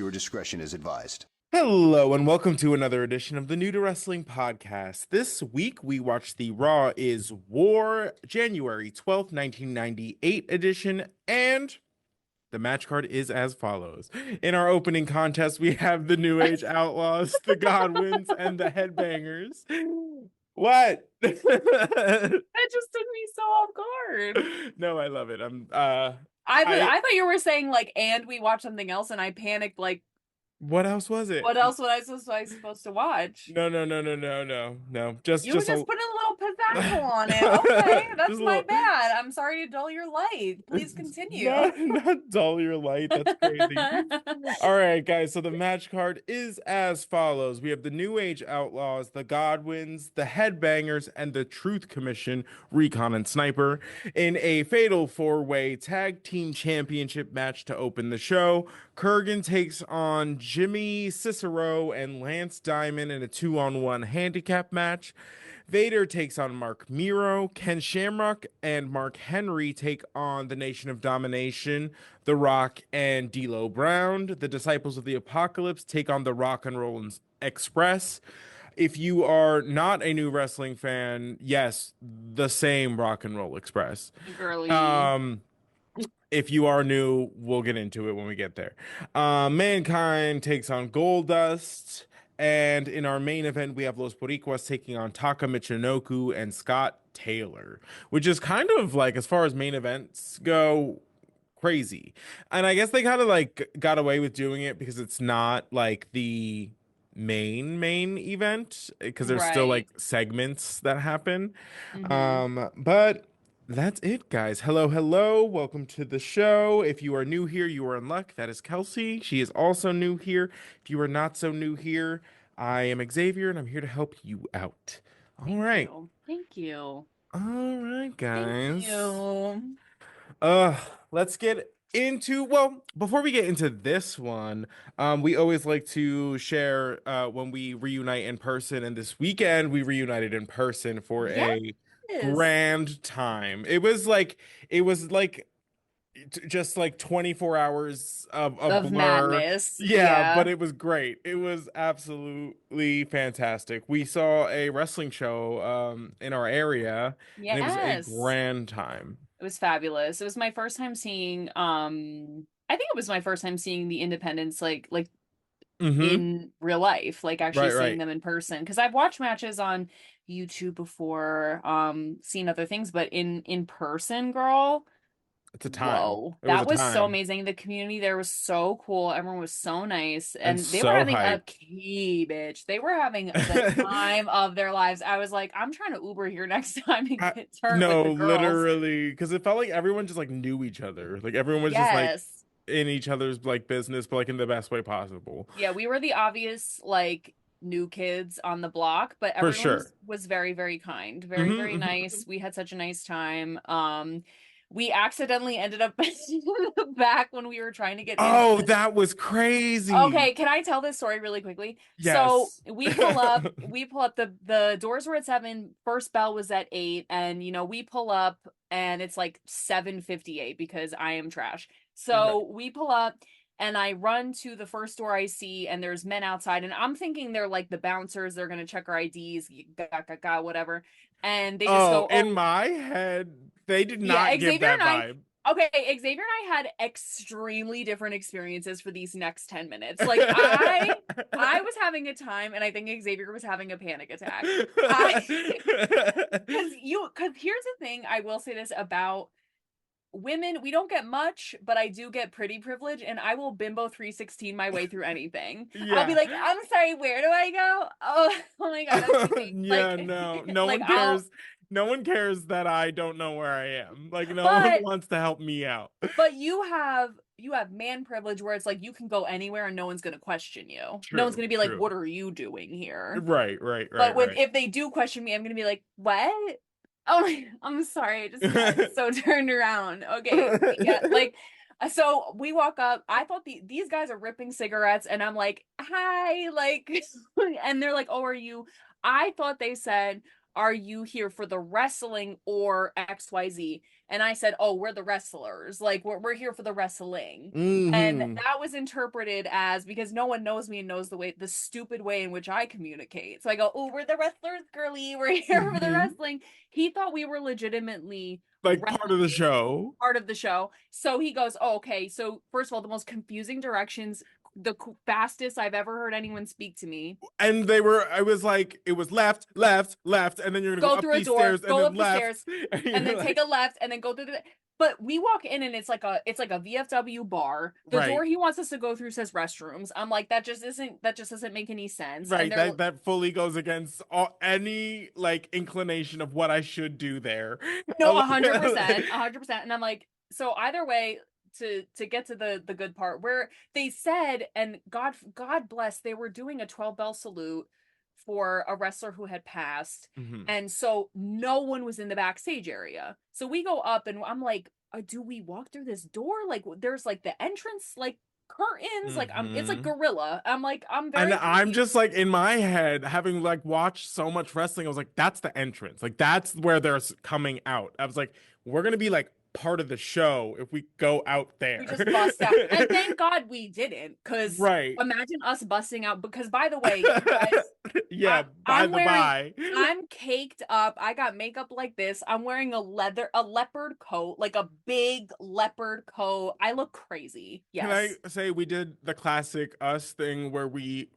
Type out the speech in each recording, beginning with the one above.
Viewer discretion is advised. Hello and welcome to another edition of the New to Wrestling podcast. This week we watched the Raw is War January 12th, 1998 edition, and the match card is as follows. In our opening contest, we have the New Age Outlaws, the Godwins, and the Headbangers. What? That just took me so off guard. No, I love it. I thought you were saying like, and we watched something else, and I panicked. Like, what else was it? what else was I supposed to watch? No. Just You were just a... putting a little pizzazzle on it. Okay, that's my bad. bad. I'm sorry to dull your light. Please continue. Not dull your light. That's crazy. All right, guys. So the match card is as follows. We have the New Age Outlaws, the Godwins, the Headbangers, and the Truth Commission, Recon and Sniper, in a fatal four-way tag team championship match to open the show. Kurrgan takes on Jimmy Cicero and Lance Diamond in a 2-on-1 handicap match. Vader takes on Mero. Ken Shamrock and Mark Henry take on the Nation of Domination, The Rock and D'Lo Brown. The Disciples of the Apocalypse take on the Rock and Roll Express. If you are not a new wrestling fan, yes, the same Rock and Roll Express. Girly. If you are new, we'll get into it when we get there. Mankind takes on Goldust. And in our main event, we have Los Boricuas taking on Taka, Michinoku, and Scott Taylor, which is kind of like, as far as main events go, crazy. And I guess they kind of like got away with doing it because it's not like the main event, because there's still like segments that happen. But that's it, guys. Hello. Welcome to the show. If you are new here, you are in luck. That is Kelsey. She is also new here. If you are not so new here, I am Xavier, and I'm here to help you out. All right. Thank you. All right, guys. Thank you. Let's get into, well, before we get into this one, we always like to share when we reunite in person, and this weekend we reunited in person for a grand time. It was like just like 24 hours of blur. Madness. Yeah, but it was great. It was absolutely fantastic. We saw a wrestling show in our area, and it was a grand time. It was fabulous. It was my first time seeing I think it was my first time seeing the Independents like in real life, like actually seeing them in person, because I've watched matches on YouTube before, seen other things, but in person, girl, it's a time. Whoa, that was so amazing. The community there was so cool. Everyone was so nice, and they were having a key, bitch. They were having the time of their lives. I was like, I'm trying to Uber here next time and get turned with the girls. Literally, because it felt like everyone just like knew each other. Like everyone was just like in each other's like business, but like in the best way possible. Yeah, we were the obvious like new kids on the block, but everyone was very, very kind, very nice. We had such a nice time. We accidentally ended up back when we were trying to get in. That was crazy. Okay, can I tell this story really quickly? Yes. So we pull up, the doors were at 7, first bell was at 8, and we pull up and it's like 7:58 because I am trash. So we pull up and I run to the first door I see, and there's men outside, and I'm thinking they're like the bouncers, they're gonna check our IDs, whatever. And they just go, in my head, they did not give that vibe. Okay, Xavier and I had extremely different experiences for these next 10 minutes. Like, I was having a time, and I think Xavier was having a panic attack. Because here's the thing, I will say this about women, we don't get much, but I do get pretty privilege, and I will bimbo 316 my way through anything. I'll be like, I'm sorry, where do I go? Oh my god, that's amazing. No one cares. No one cares that I don't know where I am. Like, no one wants to help me out. But you have man privilege where it's like you can go anywhere and no one's going to question you. True, no one's going to be like, what are you doing here? Right. But if they do question me, I'm going to be like, what? Oh, I'm sorry. I just got so turned around. Okay. So we walk up. I thought these guys are ripping cigarettes, and I'm like, hi, like, and they're like, oh, are you? I thought they said, are you here for the wrestling or XYZ? And I said, oh, we're the wrestlers. Like we're here for the wrestling. And Hmm. that was interpreted as because no one knows me and knows the stupid way in which I communicate. So I go, oh, we're the wrestlers, girly. We're here for the Hmm. wrestling. He thought we were legitimately Like part of the wrestling show. part of the show. So he goes, oh, okay. So first of all, the most confusing directions, the fastest I've ever heard anyone speak to me. And they were, I was like, it was left, left, left, and then you're gonna go Go up through a these door, stairs and go then up the left. stairs, And and you're then take like, a left, and then go through the. But we walk in and it's like a VFW bar. The door right, he wants us to go through says restrooms. I'm like, that just doesn't make any sense. And right. they're That fully goes against any like inclination of what I should do there. no, 100%, 100%. And I'm like, so either way, to get to the good part where they said, and God bless, they were doing a 12 bell salute for a wrestler who had passed. Mhm. And so no one was in the backstage area. So we go up and I'm like, do we walk through this door? Like there's like the entrance, like curtains, like it's like Mhm. gorilla. I'm like, I'm And very I'm confused. just like in my head, having like watched so much wrestling, I was like, that's the entrance. Like that's where they're coming out. I was like, we're gonna be like part of the show if we go out We there. just bust out. And thank God we didn't, because Right. imagine us busting out. Because by the way, you guys, Yeah, by I'm the wearing, by. I'm caked up. I got makeup like this. I'm wearing a leopard coat, like a big leopard coat. I look crazy. Can I Yes. say we did the classic us thing where we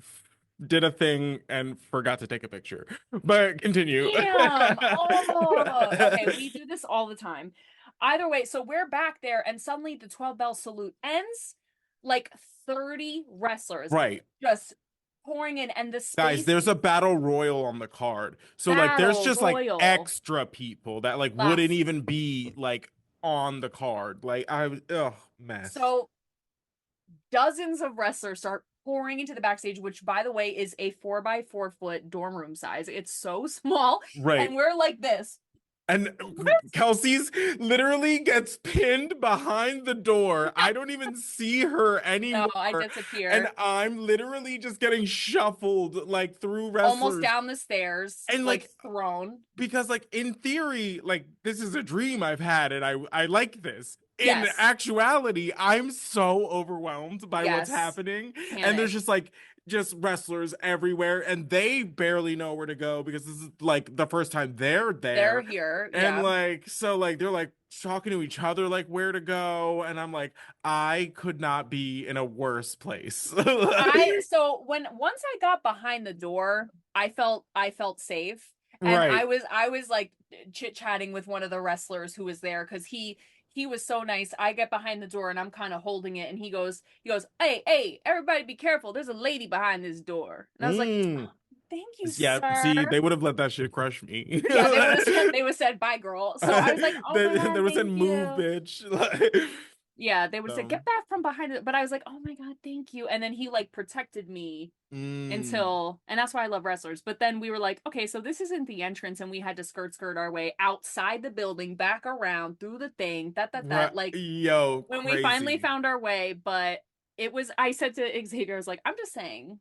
did a thing and forgot to take a picture? But continue. Damn. Oh, okay. We do this all the time. Either way, so we're back there, and suddenly the 12 bell salute ends. Like 30 wrestlers Right. just pouring in, and the Guys, space there's a battle royal on the card. So like there's battle just like royal extra people that like wouldn't left. even be like on the card. Like I was mess. So dozens of wrestlers start pouring into the backstage, which by the way is a 4 by 4 foot dorm room size. It's so small, Right. and we're like this. And Kelsey's literally gets pinned behind the door. I don't even see her No, anymore. I And disappear I'm literally just getting shuffled like through almost wrestlers. down the stairs, And like like thrown. because like in theory, like this is a dream I've had and I like this. In Yes, actuality, I'm so overwhelmed by what's yes, happening. And there's panic. just wrestlers everywhere and they barely know where to go because this is like the first time they're They're there. here. And Yeah. like so like they're like talking to each other like where to go and I'm like I could not be in a worse place. I so when once I got behind the door, I felt safe. And I Right. was I was like chit-chatting with one of the wrestlers who was there because he was so nice. I get behind the door and I'm kind of holding it and he goes, hey, everybody be careful. There's a lady behind this door. And I was like, Mm. oh, thank you, Yeah, sir. see, they would have let that shit crush me. Yeah, they would have said bye girl. So I was like, oh my they God, would say thank move, you. bitch. Yeah, they would have said, So, get back from behind it. But I was like, oh my God, thank you. And then he like protected me mm, until, and that's why I love wrestlers. But then we were like, okay, so this isn't the entrance, and we had to skirt our way outside the building, back around through the thing, right, like yo, when we finally crazy. found our way. But I said to Xavier, I was like, I'm just saying,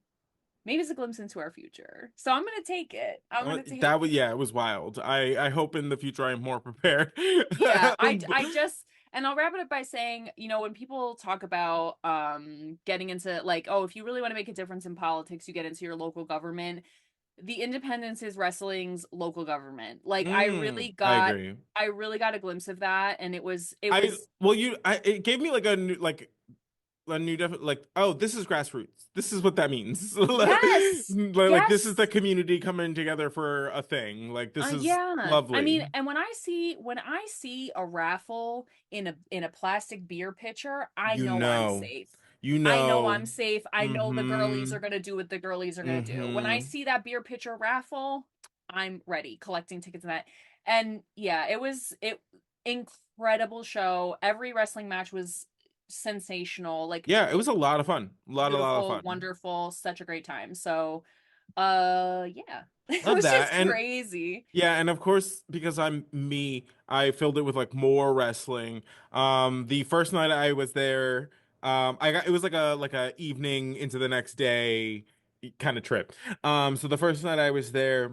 maybe it's a glimpse into our future. So I'm gonna take it. I'm gonna take That was it. yeah, it was wild. I hope in the future I am more prepared. Yeah, I just and I'll wrap it up by saying, when people talk about getting into like, oh, if you really want to make a difference in politics, you get into your local government. The Independence is wrestling's local government. Like I agree. I really got a glimpse of that, and it I was well, it gave me like a new like oh this is grassroots, this is what that means. yes. Like this is the Yes. community coming together for a thing, like this is Yeah. I lovely. mean, and when I see a raffle in a plastic beer pitcher, I you know I'm know safe. you I know know I'm safe. I know the girlies mm-hmm are going to do what the girlies are going to do. When I mm-hmm see that beer pitcher raffle, I'm ready collecting tickets and that. And yeah, it incredible show. Every wrestling match was sensational, like yeah, it was a lot of fun, a lot of beautiful, fun. wonderful, such a great time. So, yeah. It Love was that. just And crazy. yeah, and of course, because I'm me, I filled it with like more wrestling. The first night I was there, I got it was like a evening into the next day kind of trip. So the first night I was there,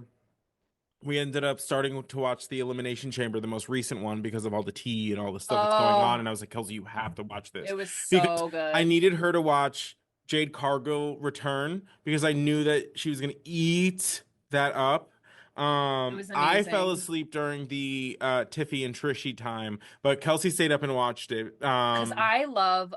we ended up starting to watch the Elimination Chamber, the most recent one, because of all the tea and all the stuff that's going on. Oh, And I was like, Kelsey, you have to watch it this was because so I good. needed her to watch Jade Cargill return because I knew that she was gonna eat that up. It was I fell amazing. asleep during the Tiffy and Trishy time, but Kelsey stayed up and watched it. Because I love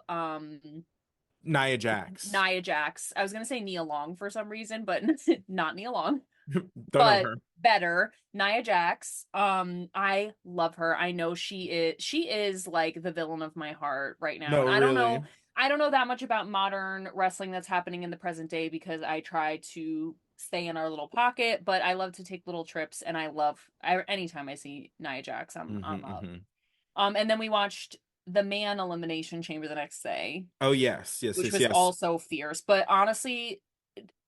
Nia Jax. Nia Jax. I was gonna say Nia Long for some reason, but not Nia Long. Don't know But her. better. Nia Jax. I love her. I know she is like the villain of my heart right now. No, And really. I don't know that much about modern wrestling that's happening in the present day because I try to stay in our little pocket, but I love to take little trips and anytime I see Nia Jax, I'm up. Hmm. And then we watched the man elimination chamber the next day, Oh yes, yes, which yes, was yes. also fierce. But honestly,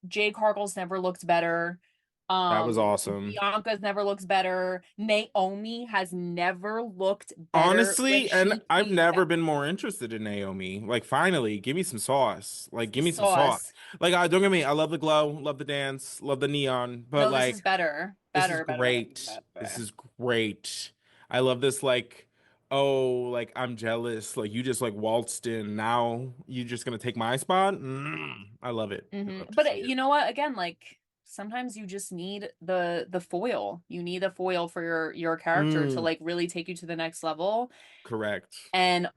Jade Cargill's never looked better. That was awesome. Bianca's never looked better. Naomi has never looked better when Honestly, and she I've came never back. been more interested in Naomi. Like, finally, give me some sauce. Like, give me some sauce. Sauce. Like, don't get me. I love the glow, love the dance, love the neon, but No, this is like, better. this is Better, better, better, great. better, This better. is great. I love this. Like, oh, like I'm jealous. Like, you just like waltzed in. Now you just gonna take my spot. I love it. I love to But see it. you know what? Again, like sometimes you just need the foil. You need a foil for your character to Mm, like really take you to the next level. correct. And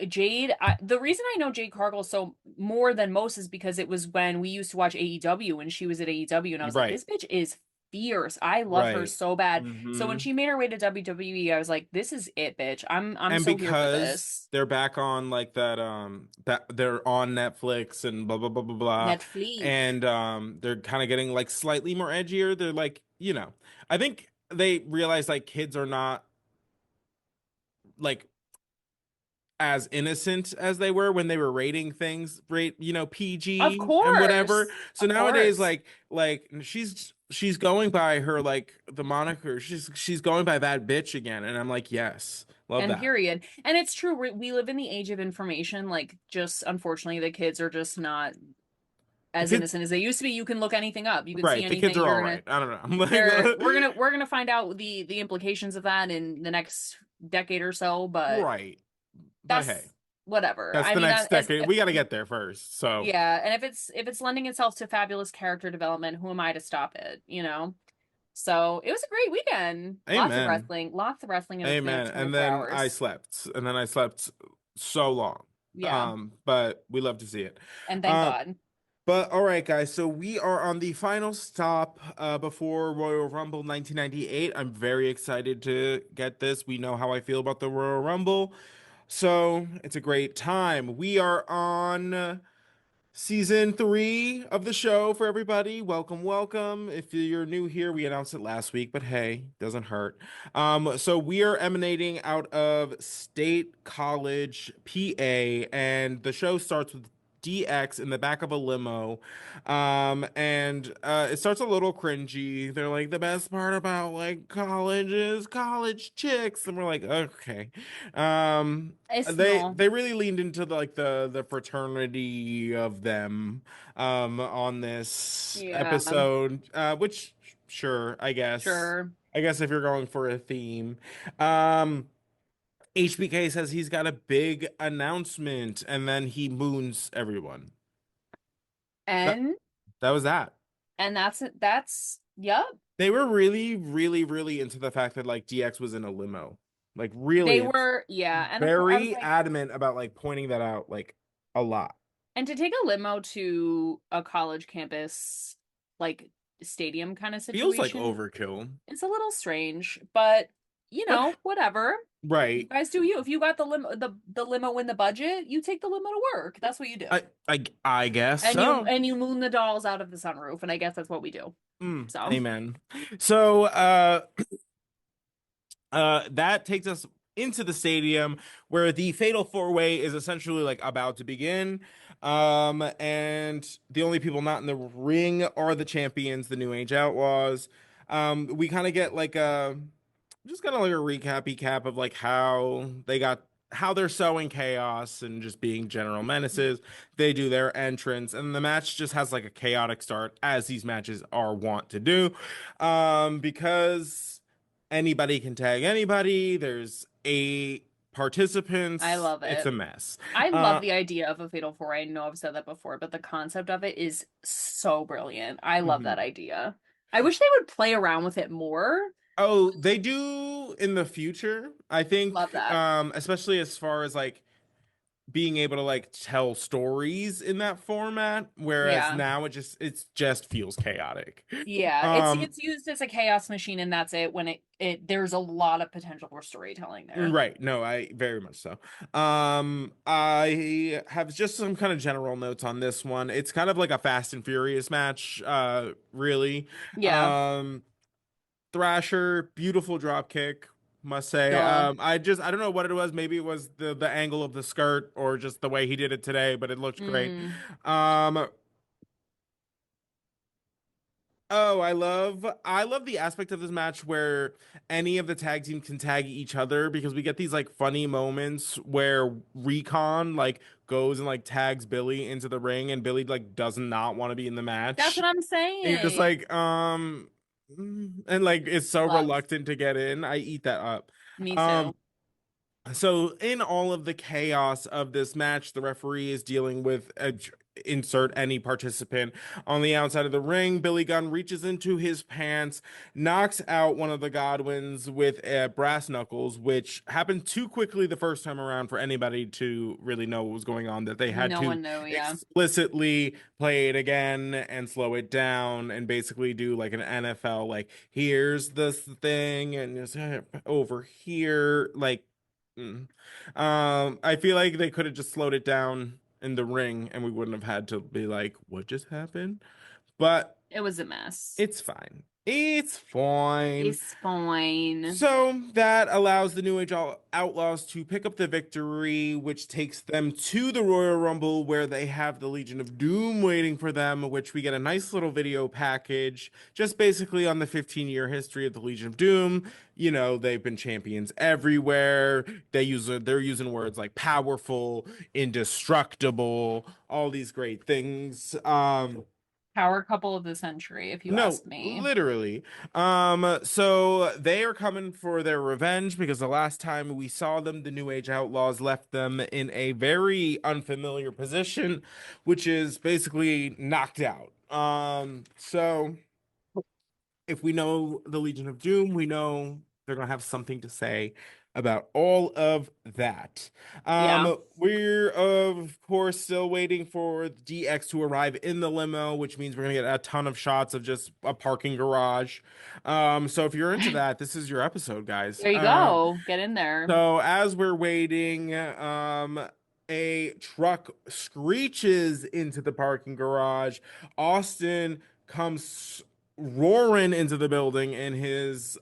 the reason I know Jade Cargill so more than most is because it was when we used to watch AEW when she was at AEW, and I You're was like, right. this bitch is fierce. I love her Right. so bad. So when Hmm. she made her way to WWE, I was like, this is it, bitch. I'm And so here for because this. they're back on like that that they're on Netflix and blah blah blah blah blah, Netflix. and they're kind of getting like slightly more edgier. They're like, I think they realize like kids are not like as innocent as they were when they were rating things Of PG and whatever. course. So Of nowadays course. like she's going by her like the moniker. She's going by that bitch again, and I'm like, yes, love And that. period. And it's true. We live in the age of information. Like, just unfortunately, the kids are just not The as kids innocent as they used to be. You can look anything up. You can see Right, the kids anything. are all You're right. gonna I don't know. I'm like There we're gonna find out the implications of that in the next decade or so, but right. But hey, that's whatever. that's I the mean, next decade. We got to get there first. So, yeah, and if it's lending itself to fabulous character development, who am I to stop it, you know? So it was a great weekend. amen. Lots of wrestling in the span of Amen. And 24 then I hours. slept. And then I slept so long. Yeah, But we love to see it. and thank Um, God. but all right, guys. So we are on the final stop before Royal Rumble 1998. I'm very excited to get this. We know how I feel about the Royal Rumble. So it's a great time. We are on season 3 of the show for everybody. Welcome, welcome. If you're new here, we announced it last week, but hey, doesn't hurt. So we are emanating out of State College, PA, and the show starts with DX in the back of a limo. And it starts a little cringy. They're like, the best part about like college is college chicks. And we're like, okay. It's They no. they really leaned into the fraternity of them on this Yeah, episode, which sure, I guess. sure. I guess if you're going for a theme. Um HBK says he's got a big announcement and then he moons everyone. That And that was that. that's yep. They were really, really, really into the fact that like DX was in a limo. Like They really were, yeah, and of course I was very like, adamant about like pointing that out like a lot. and to take a limo to a college campus, like stadium kind of Feels like situation, overkill. it's a little strange, but But whatever. You right. guys do you. If you got the limo in the budget, you take the limo to work. That's what you do. I guess And you so. and you moon the dolls out of the sunroof, and I guess that's what we do. So, Amen. So that takes us into the stadium where the fatal four-way is essentially like about to begin. And the only people not in the ring are the champions, the New Age Outlaws. We kind of get like a just kind of like a recap of like how they got how they're sowing chaos and just being general menaces. They do their entrance, and the match just has like a chaotic start, as these matches are wont to do, because anybody can tag anybody. There's 8 participants. I love It's it. a mess. I love Uh, the idea of a fatal four. I know I've said that before, but the concept of it is so brilliant. I love that mhm. idea. I wish they would play around with it more. Oh, they do in the future. I Love think, that. especially as far as like being able to like tell stories in that format, whereas Yeah. now it just feels chaotic. Yeah, Um, it's used as a chaos machine and that's it when it there's a lot of potential for storytelling there. right. No, I very much so. I have just some kind of general notes on this one. It's kind of like a Fast and Furious match, really. Yeah. Um, Thrasher, beautiful drop kick, must say. Duh. I don't know what it was. Maybe it was the angle of the skirt or just the way he did it today, but it looked great. Mm. Um, oh, I love the aspect of this match where any of the tag team can tag each other because we get these like funny moments where Recon like goes and like tags Billy into the ring and Billy like does not want to be in the That's match. what I'm And you're just saying. like, and like it's so Love. reluctant to get in. I eat that up. Me Um, too. so in all of the chaos of this match, the referee is dealing with insert any participant on the outside of the ring. Billy Gunn reaches into his pants, knocks out one of the Godwins with brass knuckles, which happened too quickly the first time around for anybody to really know what was going on, that they had No to one knew, yeah. explicitly play it again and slow it down and basically do like an NFL, like, here's this thing and just over here, like, mm. I feel like they could have just slowed it down in the ring and we wouldn't have had to be like, what just happened? But It was a mess. it's fine. It's fine. It's fine. So that allows the New Age Outlaws to pick up the victory, which takes them to the Royal Rumble, where they have the Legion of Doom waiting for them, which we get a nice little video package, just basically on the 15-year history of the Legion of Doom. You know, they've been champions everywhere. They're using words like powerful, indestructible, all these great things. Power couple of the century, if you No, ask me. literally. So they are coming for their revenge because the last time we saw them, the New Age Outlaws left them in a very unfamiliar position, which is basically knocked out. So if we know the Legion of Doom, we know they're gonna have something to say about all of that. Yeah. We're of course still waiting for DX to arrive in the limo, which means we're gonna get a ton of shots of just a parking garage. So if you're into that, this is your episode, guys. There you go. Get in there. So as we're waiting, a truck screeches into the parking garage. Austin comes roaring into the building in his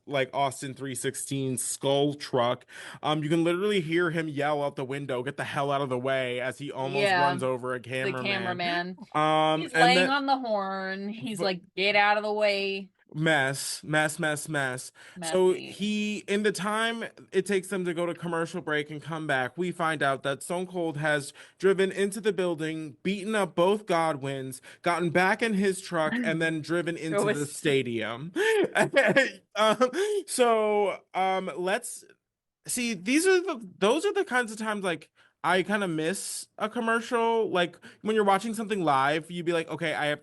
like Austin 316 skull truck. You can literally hear him yell out the window, "Get the hell out of the way," as he almost Yeah. runs over a The cameraman. cameraman. He's And laying then on the horn. He's like, get out of the way. mess. So Messy. in the time it takes them to go to commercial break and come back, we find out that Stone Cold has driven into the building, beaten up both Godwins, gotten back in his truck, and then driven It into the was stadium. Let's see. Those are the kinds of times like I kind of miss a commercial. Like when you're watching something live, you'd be like, okay, I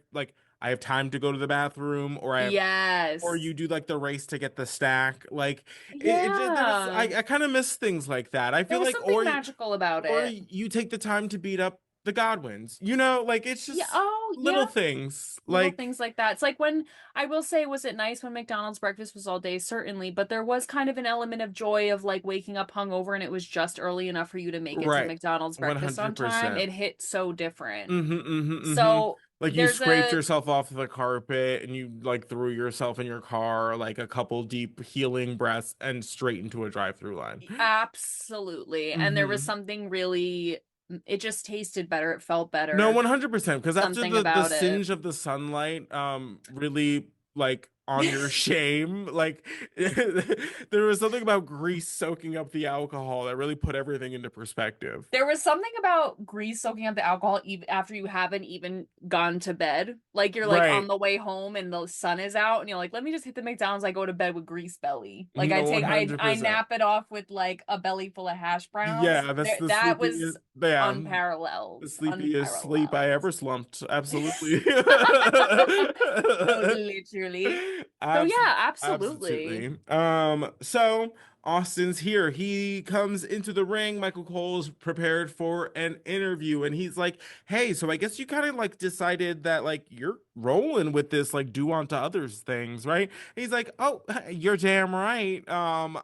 have time to go to the bathroom, or yes. you do like the race to get the stack. Like Yeah. I kind of miss things like that. I There feel was like, something magical about or it. you take the time to beat up the Godwins. You know, like it's Yeah. just Oh, yeah. little things. Little Like things like that. It's like when I will say, was it nice when McDonald's breakfast was all day? Certainly, but there was kind of an element of joy of like waking up hungover and it was just early enough for you to make it to right, McDonald's breakfast on time. 100%. It hit so different. Mm-hmm. So Like you there's scraped a yourself off the carpet and you like threw yourself in your car like a couple deep healing breaths and straight into a drive-through line. absolutely, and there was Mm-hmm. something really. It just tasted better. It felt No, better. 100%. Because after Something the about it. singe of the sunlight, really like on your shame. Like there was something about grease soaking up the alcohol that really put everything into perspective. There was something about grease soaking up the alcohol even after you haven't even gone to bed. Like you're like on Right. the way home and the sun is out and you're like, let me just hit the McDonald's. I go to bed with grease belly. Like No, I 100%. nap it off with like a belly full of hash browns. Yeah, that's the That was sleepiest. Yeah, the unparalleled. sleepiest sleep I Unparalleled. ever slumped. Absolutely. Oh, literally. So Abs yeah, absolutely. Absolutely. So Austin's here. He comes into the ring. Michael Cole's prepared for an interview, and he's like, "Hey, so I guess you kind of like decided that like you're rolling with this like do unto others things, right?" He's like, "Oh, you're damn right. I'm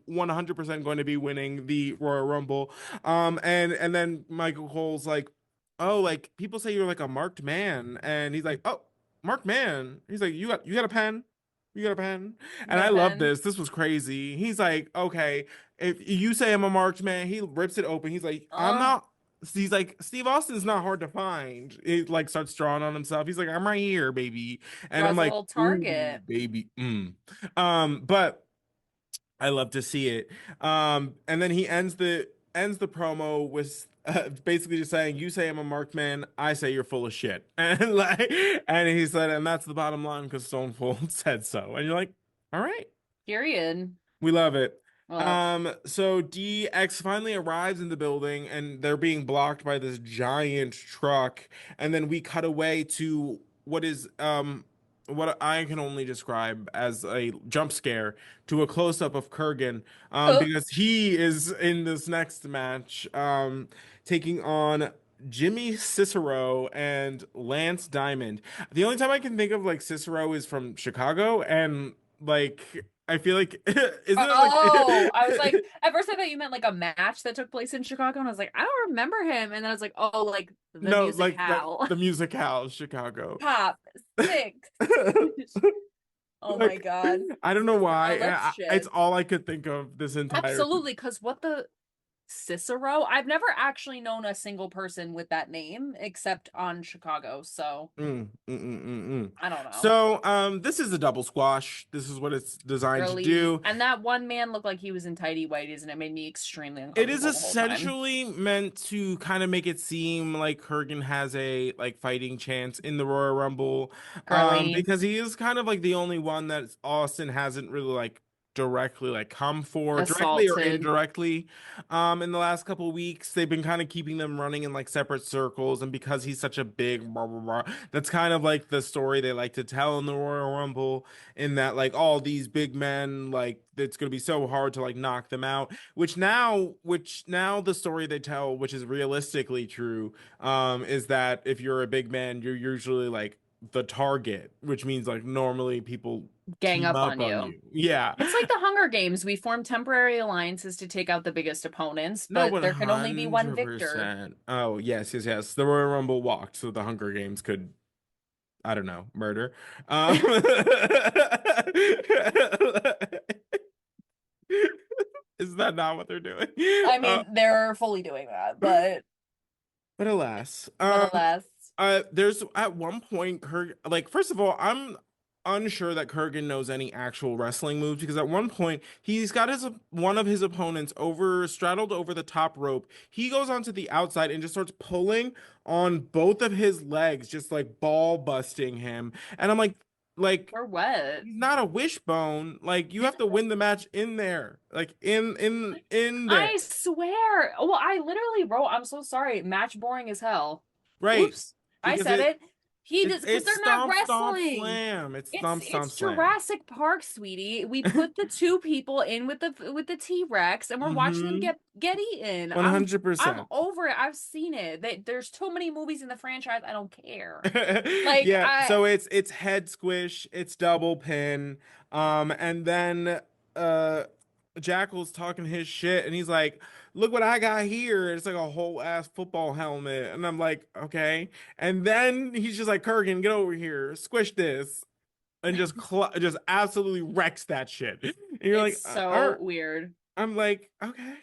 100% going to be winning the Royal Rumble." And then Michael Cole's like, "Oh, like people say you're like a marked man," and he's like, "Oh, marked man." He's like, "You got a pen? You got a pen?" You And got I a love pen? this. This was crazy. He's like, "Okay, if you say I'm a marked man," he rips it open. He's like, "I'm Uh, not." He's like, "Steve Austin's not hard to find." He like starts drawing on himself. He's like, "I'm right here, baby," and I'm draws a like, little "Ooh, target. baby." But I love to see it. And then he ends the promo with basically just saying, "You say I'm a marked man, I say you're full of shit," and like, and he said, "And that's the bottom line because Stone Cold said so." And you're like, "All right, Period. we love it." Well, So DX finally arrives in the building, and they're being blocked by this giant truck, and then we cut away to what I can only describe as a jump scare to a close up of Kurrgan, uh, because he is in this next match, taking on Jimmy Cicero and Lance Diamond. The only time I can think of like Cicero is from Chicago, and like I feel like isn't oh, I was like, it like at first I thought you meant like a match that took place in Chicago, and I was like, I don't remember him. And then I was like, oh, like the no, music like Hal. the music house Chicago. Pop, six. Oh my Like God. I don't know Oh, why. that's It's shit. all I could think of this entire. Absolutely, because what the Cicero? I've never actually known a single person with that name except on Chicago, so Mm. I don't know. So, this is a double squash. This is what it's designed to Really. do. And that one man looked like he was in tidy whities, and it made me extremely It is uncomfortable the whole time. essentially meant to kind of make it seem like Kurgan has a like fighting chance in the Royal Rumble, Girly, because he is kind of like the only one that Austin hasn't really like directly like come for, directly or assaulted. indirectly. In the last couple of weeks, they've been kind of keeping them running in like separate circles, and because he's such a big blah, blah, blah, that's kind of like the story they like to tell in the Royal Rumble, in that like all these big men, like it's gonna be so hard to like knock them out, which now the story they tell, which is realistically true, is that if you're a big man, you're usually like the target, which means like normally people Gang team up up on on you. you. Yeah. It's like the Hunger Games. We form temporary alliances to take out the biggest opponents, No, but there can only be one victor. 100%. Oh, yes. The Royal Rumble walked so the Hunger Games could, I don't know, murder. Um, is that not what they're doing? I Uh, mean, they're fully doing that, but alas, but alas, there's at one point, like, first of all, I'm unsure that Kurgan knows any actual wrestling moves, because at one point he's got his one of his opponents over straddled over the top rope. He goes onto the outside and just starts pulling on both of his legs, just like ball busting him. And I'm like we're wet. he's not a wishbone. Like you have to win the match in there, like in there, I swear. Well, I literally wrote, I'm so sorry. Match boring as hell. right? Oops. I Because said it. He it's does because they're not stomp stomp wrestling. slam. It's It's stomp stomp it's slam. Jurassic Park, sweetie. We put the two people in with the T-Rex and we're watching them Mm-hmm. get eaten. I'm 100%. over it. I've seen it. There's too many movies in the franchise. I don't care. Like Yeah, I so it's head squish, it's double pin, and then uh Jackal's talking his shit, and he's like, "Look what I got here!" It's like a whole ass football helmet, and I'm like, "Okay." And then he's just like, "Kurgan, get over here, squish this," and just absolutely wrecks that shit. And you're it's like, so weird. I'm like, okay."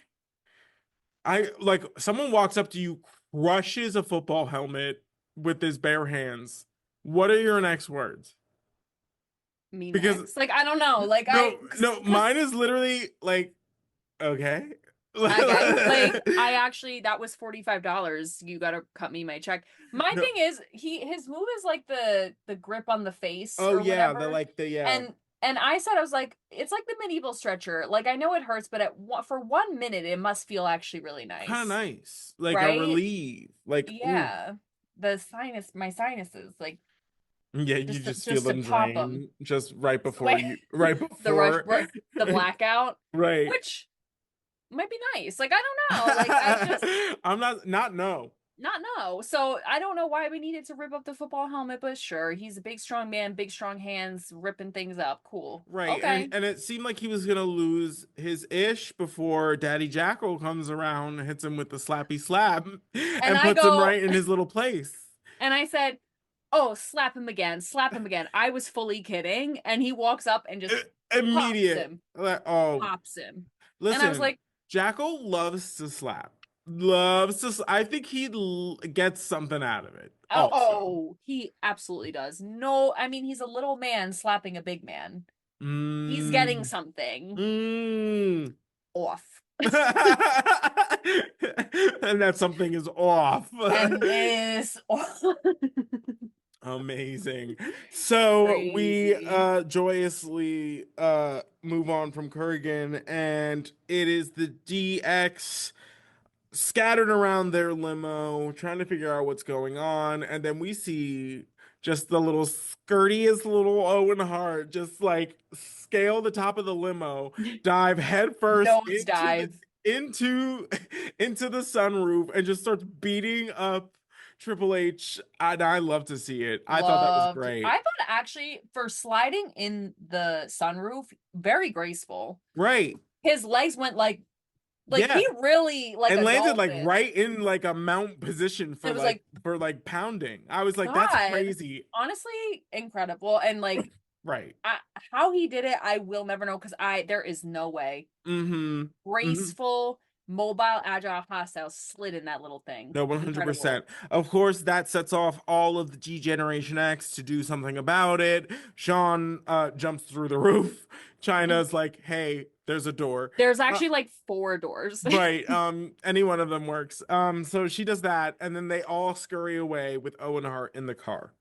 I like someone walks up to you, crushes a football helmet with his bare hands. What are your next words? me Because next. Like, I don't know. Like, no, mine is literally like, okay. okay. Like, I actually, that was $45. You gotta cut me my check. My No. thing is, his move is like the grip on the face Oh or yeah, whatever. yeah. And I said, I was like, it's like the medieval stretcher. Like, I know it hurts, but for 1 minute, it must feel actually really Kind of nice. nice. Like a Right? relief. Like, ooh. Yeah. My sinuses, like, Yeah, you just feel just to them pop them. drain just right before Wait, you, right the rush, before. the blackout, Right. which might be nice. Like, I don't know. Like, I just I'm not no. not know. So I don't know why we needed to rip up the football helmet, but sure, he's a big, strong man, big, strong hands, ripping things up. Cool. Right. Okay. And it seemed like he was gonna lose his ish before Daddy Jackal comes around and hits him with the slappy slap And and I puts him go, right in his little place. and I said, "Oh, slap him again, slap him again." I was fully kidding, and he walks up and just pops Immediate. him, Like, oh, pops him, and I was listen, like, Jackal loves to slap. Loves to. I think he gets something out of it. "Oh, Also, oh, he absolutely does." No, I mean he's a little man slapping a big man. He's getting mm, something mm. off, And that something is off. and is Amazing. So we crazy. joyously move on from Kurrgan, and it is the DX scattered around their limo trying to figure out what's going on, and then we see just the little skirtiest little Owen Hart just like scale the top of the limo, dive headfirst Nose dive. into into the sunroof and just starts beating up Triple H, and I love to see it. I thought that was Loved. I great. thought actually for sliding in the sunroof, very graceful. Right. His legs went like Yeah. he really like And a landed like dolphin. right in like a mount position It was like, for like pounding. I was like, that's God, crazy. honestly, incredible. And like Right. how he did it, I will never know because there is no way. Mm-hmm. Mm-hmm. Graceful, mobile, agile, hostile, slid in that little thing. No, Incredible. 100%. Of course, that sets off all of the G Generation X to do something about it. Sean jumps through the roof. China's like, hey, there's a door. There's Uh, actually like 4 doors. right. Any one of them works. So she does that, and then they all scurry away with Owen Hart in the car.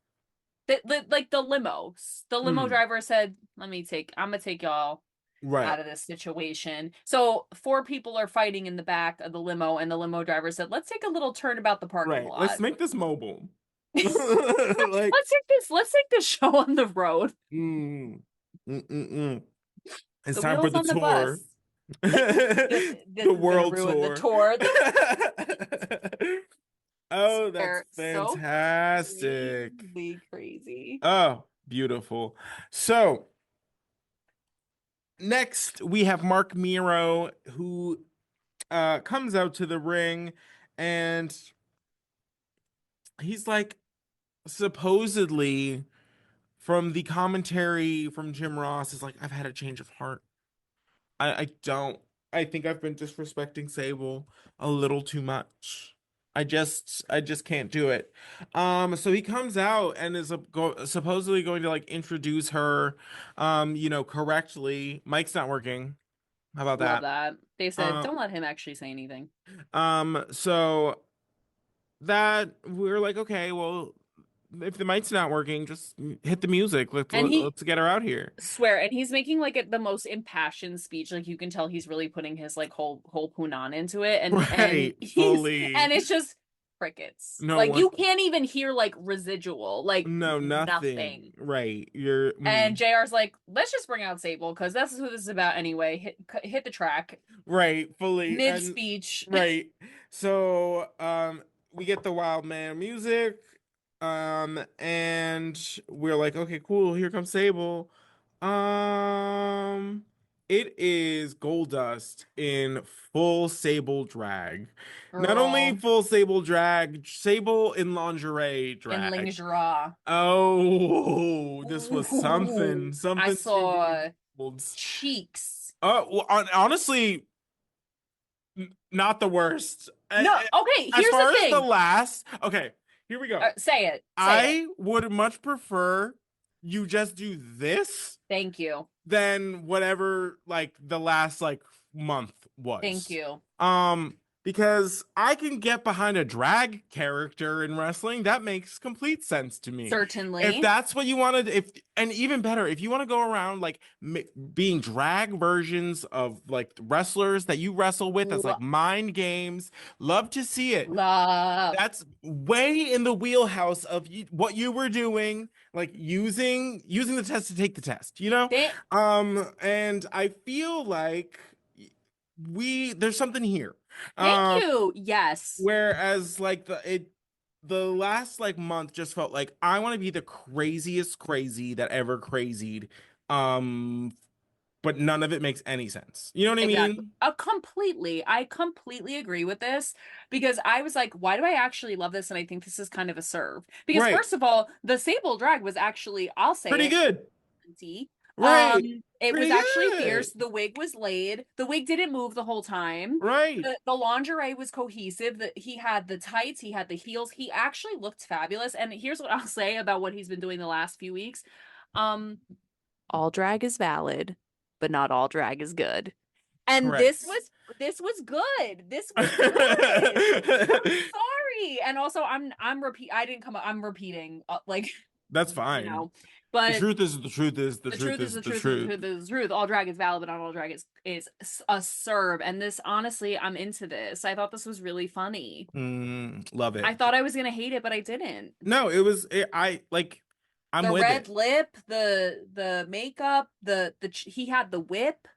Like the limos. The limo Mm, driver said, I'm gonna take y'all right. out of this situation. So 4 people are fighting in the back of the limo, and the limo driver said, let's take a little turn about the parking Right. Let's lot. make this mobile. Like, Let's take this show on the road. mm, mm. It's The time for wheels the on the bus. tour. This The is gonna world ruin the tour. tour. Oh, that's They're so fantastic. crazy, crazy. Oh, beautiful. So next we have Marc Mero, who comes out to the ring, and he's like supposedly from the commentary from Jim Ross is like, I've had a change of heart. I don't. I think I've been disrespecting Sable a little too much. I just can't do it. So he comes out and is supposedly going to like introduce her, correctly. Mic's not working. How about Love that? that. They said, Um, don't let him actually say anything. so that we're like, okay, well, if the mic's not working, just hit the music. And he Let's get her out here. swear, and he's making like the most impassioned speech. Like you can tell he's really putting his like whole punan into it, and Right, he's fully. and it's just crickets. No Like one. you can't even hear like residual, like No, nothing. nothing. Right. You're And JR's like, let's just bring out Sable because that's who this is about anyway. Hit the track right, fully. mid And speech. right. So we get the Wild Man music. And we're like, okay, cool, here comes Sable. Um it is Goldust in full Sable drag. Not only Girl full Sable drag, Sable in lingerie in drag. lingerie. Oh, this was Ooh, I something to saw behold. cheeks. Well, honestly, not the worst. No, okay, As here's the far as the thing. last, okay, here we go. Say it. Say it. I would much prefer you just do this Thank you. than whatever like the last like month Thank was. you. Um, because I can get behind a drag character in wrestling. That makes complete sense to me. If Certainly. that's what you wanted, if and even better, if you want to go around like being drag versions of like wrestlers that you wrestle with as like mind games, love to see it. Love. That's way in the wheelhouse of what you were doing, like using the test to take the test, you know? Th- And I feel like we there's something here. Thank Um, you. Yes. whereas like the last like month just felt like I want to be the craziest crazy that ever crazied. Um, but none of it makes any sense. You know what I Exactly. mean? Completely. I completely agree with this because I was like, why do I actually love this? And I think this is kind of a serve. Because Right. first of all, the Sable drag was actually, I'll say Pretty it, good. plenty. Right. It was Pretty actually good. fierce. The wig was laid. The wig didn't move the whole time. Right. The lingerie was cohesive. He had the tights, he had the heels. He actually looked fabulous. And here's what I'll say about what he's been doing the last few weeks. Um, all drag is valid, but not all drag is good. And Correct. this was good. This was good. I'm sorry. And also I didn't come up I'm repeating like That's you fine. know. The But truth is the truth is the the truth truth is is the the truth is the truth. truth is the truth. All drag is valid, but not all drag is a serve. And this honestly, I'm into this. I thought this was really funny. Love I it. thought I was gonna hate it, but I didn't. No, it was I like I'm The with red it. lip, the makeup, he had the whip.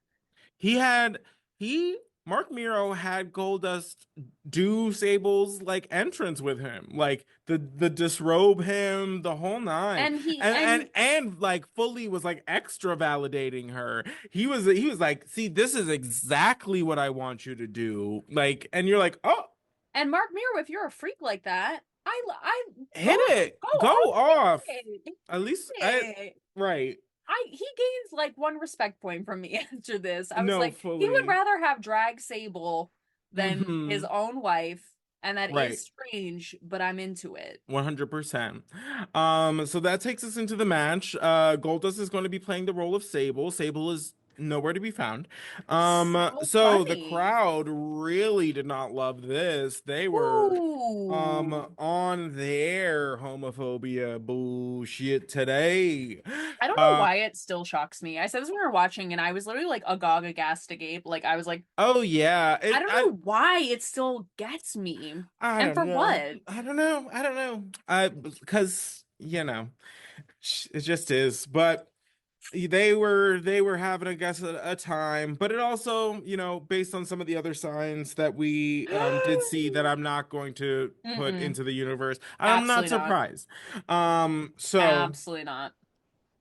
He had he Marc Mero had Goldust do Sable's like entrance with him, like the disrobe him, the whole nine, And he and and like fully was like extra validating her. He was like, see, this is exactly what I want you to do, like, and you're like, oh, And Mark Mero, if you're a freak like that, I hit it, go go all off. day. At least I Hit it. right. He gains like one respect point from me after this. I was No, like, he would fully. rather have drag Sable than his Hmm. own wife, and that is Right. strange, but I'm into it. 100%. So that takes us into the match. Goldust is going to be playing the role of Sable. Sable is nowhere to be found. So So the funny. crowd really did not love this. They were Ooh. on their homophobia bullshit today. I don't know Uh why it still shocks me. I said this when we were watching, and I was literally like agog aghast agape. Like I was like, oh yeah. I don't know why it still gets me. I And don't for know. what? I don't know. I don't know. Because it just is. But they were having, I guess, a time, but it also, based on some of the other signs that we did see that I'm not going to put Mm-mm. into the universe, I'm not Absolutely not. surprised. So Absolutely not.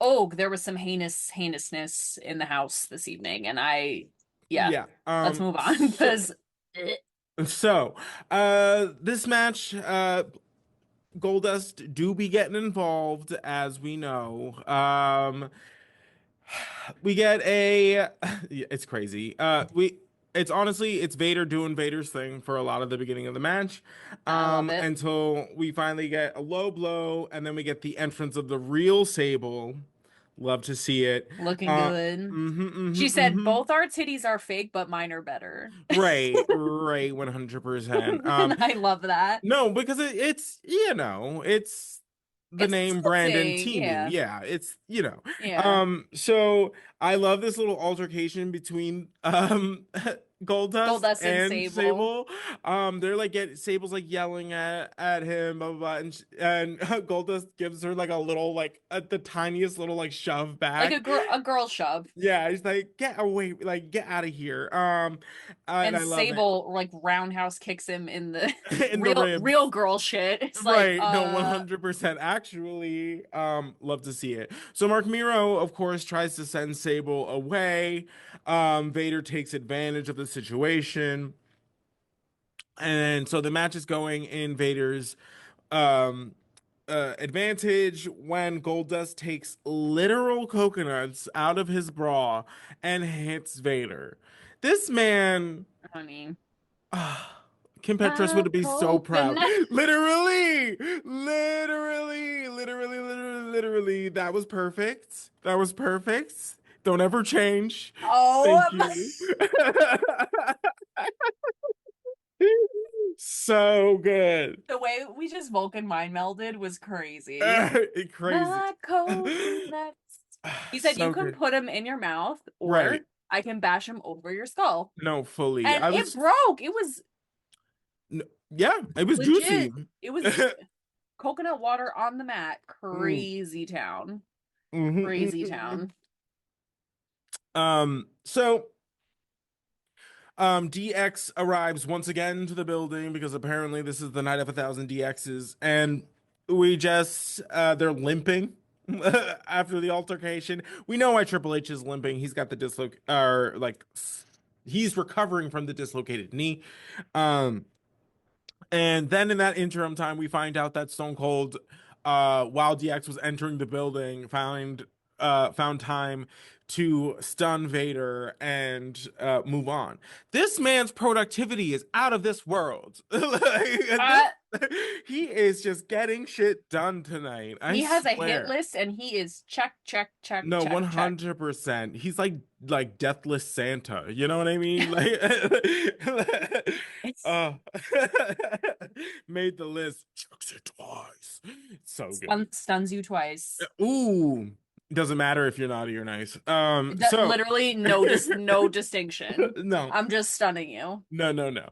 Oh, there was some heinousness in the house this evening, and yeah, yeah. let's move on because So this match, Goldust do be getting involved, as we know. We get a yeah, it's crazy. It's honestly it's Vader doing Vader's thing for a lot of the beginning of the match. I love it. Until we finally get a low blow and then we get the entrance of the real Sable. Love to see it. Looking Uh good. She said mm-hmm. both our titties are fake, but mine are better. Right, 100%. I love that. No, because it's the It's name brand and tilting. Timu. Yeah. Yeah, it's. Yeah. So I love this little altercation between Goldust Goldust and and Sable. Sable. They're like Sable's like yelling at him, blah blah, blah, and Goldust gives her like a little like the tiniest little like shove Like back. a girl shove. Yeah, he's like, get away, like get out of here. And And I love it. Sable like roundhouse kicks him in the In the real ribs. girl shit. It's like, Right. No, 100%. Actually, love to see it. So Marc Mero, of course, tries to send Sable away. Vader takes advantage of the situation. And so the match is going in Vader's um advantage when Goldust takes literal coconuts out of his bra and hits Vader. This man, honey. Kim Petras My would be so proud. coconut. Literally. That was perfect. That was perfect. Don't ever change. Oh, Thank you. So good. the way we just Vulcan mind melded was crazy. Crazy. My coconuts. He said you So can good. put them in your mouth, Right. or I can bash them over your skull. No, fully. And I it was, broke. It was yeah, it was juicy. legit. It was coconut water on the mat. Crazy town. Crazy Mhm. town. So DX arrives once again to the building because apparently this is the night of 1,000 DXs, and we just they're limping after the altercation. We know why Triple H is limping. He's got the he's recovering from the dislocated knee. Um, and then in that interim time, we find out that Stone Cold, while DX was entering the building, found time to stun Vader and move on. This man's productivity is out of this world. He is just getting shit done tonight. He has a hit swear. list and he is check, check, check, No, check, check. 100%. He's like deathless Santa. You know what I mean? Like It's uh made the list, checks it twice. So good. stuns you twice. Ooh. Doesn't matter if you're naughty or nice. So Literally no distinction. no. I'm just stunning you. No.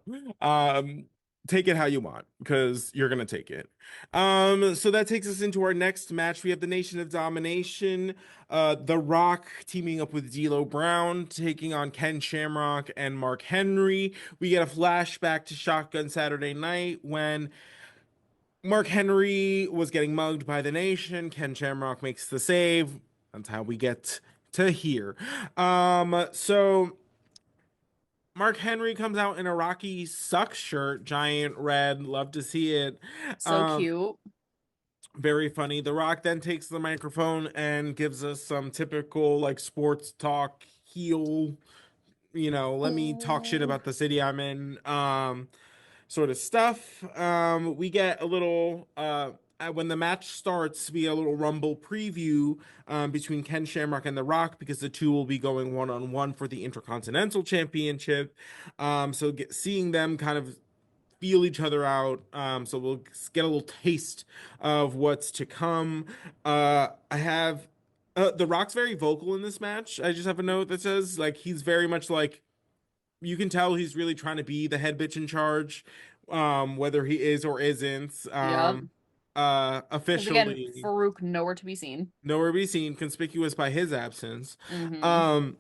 Take it how you want because you're gonna take it. So that takes us into our next match. We have the Nation of Domination, The Rock teaming up with D'Lo Brown, taking on Ken Shamrock and Mark Henry. We get a flashback to Shotgun Saturday Night when Mark Henry was getting mugged by the Nation. Ken Shamrock makes the save. That's how we get to here. So Mark Henry comes out in a Rocky Sucks shirt, giant red. Love to see it. So cute. Very funny. The Rock then takes the microphone and gives us some typical like sports talk heel, let me talk shit about the city I'm in, sort of stuff. We get a little when the match starts, we get a little Rumble preview between Ken Shamrock and The Rock because the two will be going one-on-one for the Intercontinental Championship. So seeing them kind of feel each other out. So we'll get a little taste of what's to come. I have The Rock's very vocal in this match. I just have a note that says like he's very much like you can tell he's really trying to be the head bitch in charge, whether he is or isn't. Yep. Again, Officially, Farooq nowhere to be seen. nowhere to be seen, conspicuous by his absence. Mm-hmm.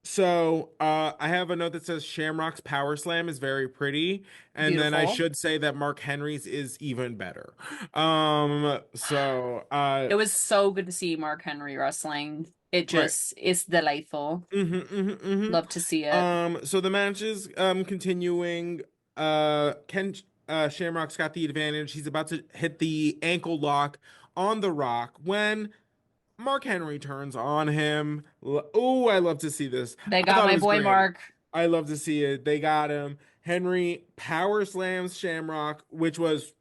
So I have a note that says Shamrock's power slam is very pretty, and then I Beautiful. should say that Mark Henry's is even better. So It was so good to see Mark Henry wrestling. It just is delightful. Love to see it. So the match is continuing. Ken Shamrock's got the advantage. He's about to hit the ankle lock on The Rock when Mark Henry turns on him. Oh, I love to see this. They I got thought it my was boy great. Mark. I love to see it. They got him. Henry power slams Shamrock, which was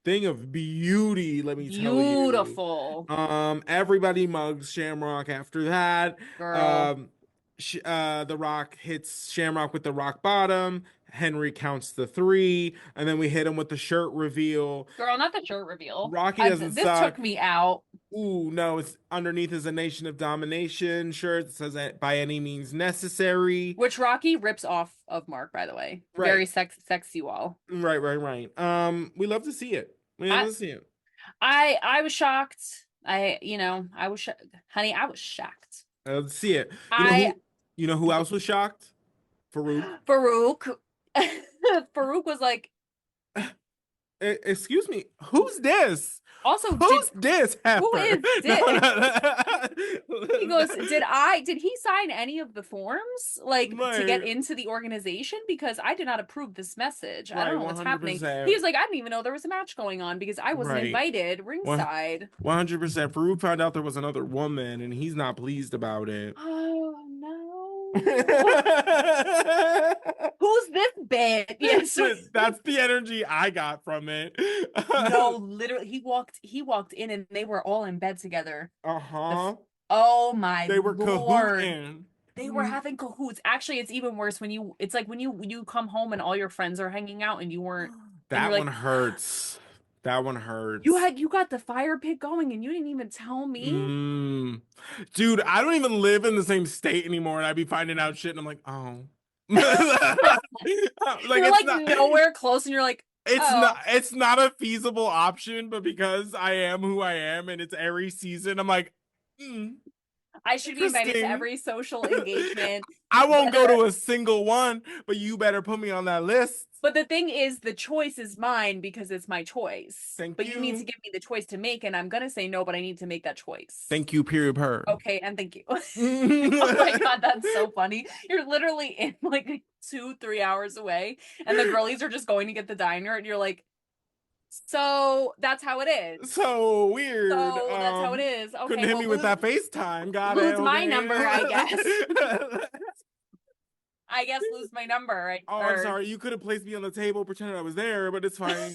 thing of beauty, let me tell you. Beautiful. Everybody mugs Shamrock after that. Girl. The Rock hits Shamrock with the rock bottom. Henry counts the 3, and then we hit him with the shirt reveal. Girl, not the shirt reveal. Rocky doesn't This suck. took me out. Ooh, no, it's underneath is a Nation of Domination shirt that says that by any means necessary. Which Rocky rips off of Mark, by the way. Right. Very sexy wall. Right. We love to see it. We love to see it. I was shocked. I was honey, I was shocked. Let's see it. You know who else was shocked? Farooq. Farooq was like, excuse me, who's this? Also, who's this? Who is this? He goes, did he sign any of the forms to get into the organization? Because I did not approve this message. I don't know what's 100%. Happening. He was like, I didn't even know there was a match going on because I wasn't invited ringside. 100%. Farooq found out there was another woman and he's not pleased about it. Oh no. Who's this bit. Yes. That's the energy I got from it. No, literally, he walked in and they were all in bed together. Uh-huh. Oh my They were Lord. cahooting. They were having cahoots. Actually, it's even worse it's like when you come home and all your friends are hanging out and you weren't, and you're That one like, hurts. That one you hurts. had you got the fire pit going and you didn't even tell me. Mm. Dude, I don't even live in the same state anymore, and I'd be finding out shit, and I'm like, oh. Like You're like nowhere close and you're like, oh, it's not a feasible option, but because I am who I am and it's every season, I'm like, mm, I should be invited to interesting. every social engagement. I won't go Whether to a single one, but you better put me on that list. But the thing is, the choice is mine because it's my choice. Thank But you need to you. give me the choice to make, and I'm gonna say no, but I need to make that choice. Thank you, period per. Okay, and thank you. Oh my God, that's so funny. You're literally in like 2-3 hours away, and the girlies are just going to get the diner, and you're like, so that's how it is. So weird. So that's how it is. Couldn't Okay, hit well, me with that FaceTime. Got it. lose my Okay. number, I guess. I guess lose my number, right? Oh, I'm sorry. You could have placed me on the table, pretending I was there, but it's fine.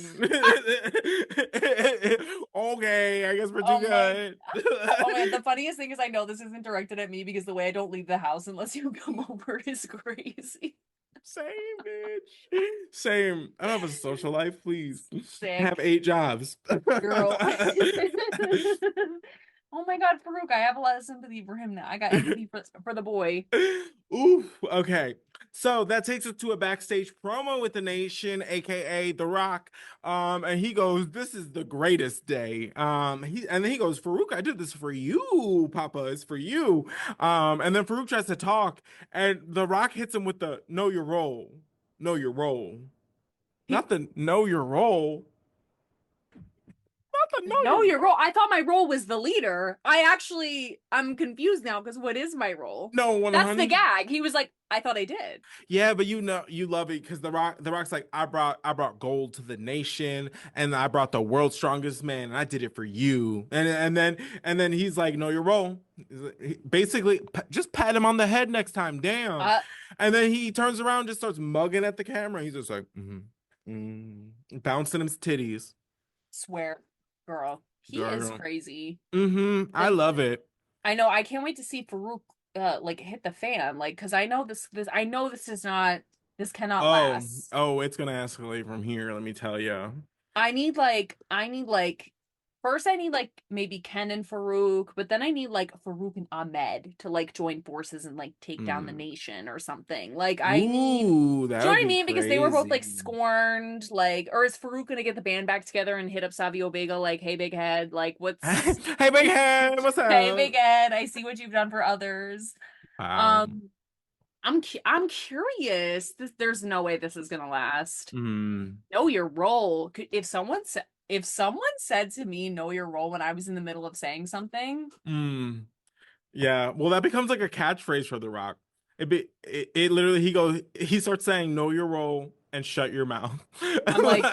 Okay, I guess we're too Oh my good. Oh man, the funniest thing is I know this isn't directed at me because the way I don't leave the house unless you come over is crazy. Same, bitch. Same. I don't have a social life, please. I have Sick 8 jobs. girl. Oh my God, Farooq, I have a lot of sympathy for him now. I got empathy for the boy. Ooh, okay. So that takes us to a backstage promo with the Nation, aka The Rock. And he goes, "This is the greatest day." And then he goes, "Farooq, I did this for you, Papa. It's for you." And then Farooq tries to talk, and The Rock hits him with the "Know your role, know your role." Not the "Know your role." Not the "Know No, your your role." role. I thought my role was the leader. I'm confused now because what is my role? No, That's the 100. gag. He was like, I thought I did. Yeah, but you know you love it because the Rock's like, I brought gold to the nation, and I brought the world's strongest man, and I did it for you. And then he's like, "Know your role." Basically, just pat him on the head next time. Damn. Uh, And then he turns around, and just starts mugging at the camera. He's just like, bouncing his titties. swear, girl, he is Girl. crazy. I love it. I know. I can't wait to see Farouk like hit the fan. Like, because I know this is not this cannot last. Oh, it's gonna escalate from here. Let me tell you. I need like first I need like maybe Ken and Farouk, but then I need like Farouk and Ahmed to like join forces and like take down the nation or something. Like I need Ooh, Do that you know would what I be mean? Because they were both like crazy. scorned, like, or is Farouk gonna get the band back together and hit up Savio Vega like, hey big head, like what's Hey, big head, what's hey up? big head, I see what you've done for others. Wow. Um I'm curious. There's no way this is gonna last. Mm, Know your role. If someone said to me, "Know your role," when I was in the middle of saying something, mm. Yeah. Well, that becomes like a catchphrase for The Rock. It literally he starts saying know your role and shut your mouth. I'm like,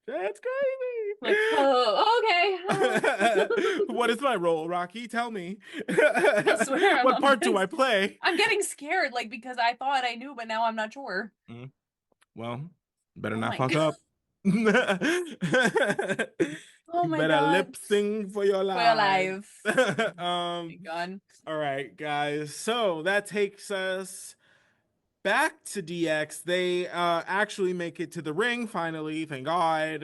That's crazy. oh, okay. What is my role, Rocky? Tell me. I swear, What part do I play? I'm getting scared, like because I thought I knew, but now I'm not sure. Mm, well, better Oh not my fuck god. up. You Oh my better god. lip sync for your We're life. alive. My god. All right, guys. So that takes us back to DX. They actually make it to the ring finally, thank God.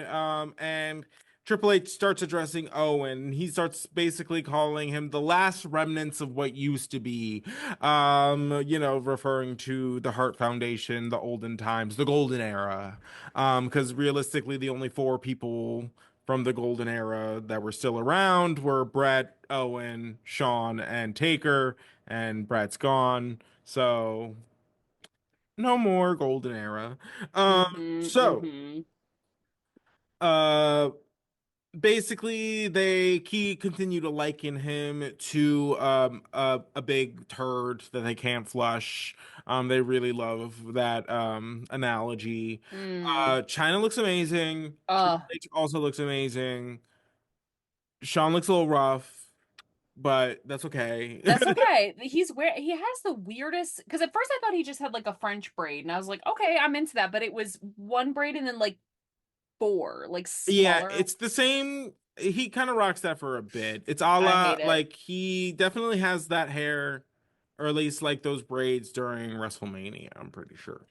And Triple H starts addressing Owen. He starts basically calling him the last remnants of what used to be. Referring to the Hart Foundation, the olden times, the golden era. Because realistically, the only 4 people from the golden era that were still around were Brett, Owen, Shawn, and Taker, and Brett's gone. So no more golden era. Mm-hmm. So Mm-hmm. uh basically continue to liken him to a big turd that they can't flush. They really love that analogy. Mm. China looks amazing. Triple Uh, H also looks amazing. Shawn looks a little rough. but that's okay. That's okay. He has the weirdest, because at first I thought he just had like a French braid, and I was like, okay, I'm into that, but it was one braid and then like four, like Yeah, smaller. it's the same. He kind of rocks that for a bit. It's a I la hate it. like he definitely has that hair, or at least like those braids during WrestleMania, I'm pretty sure.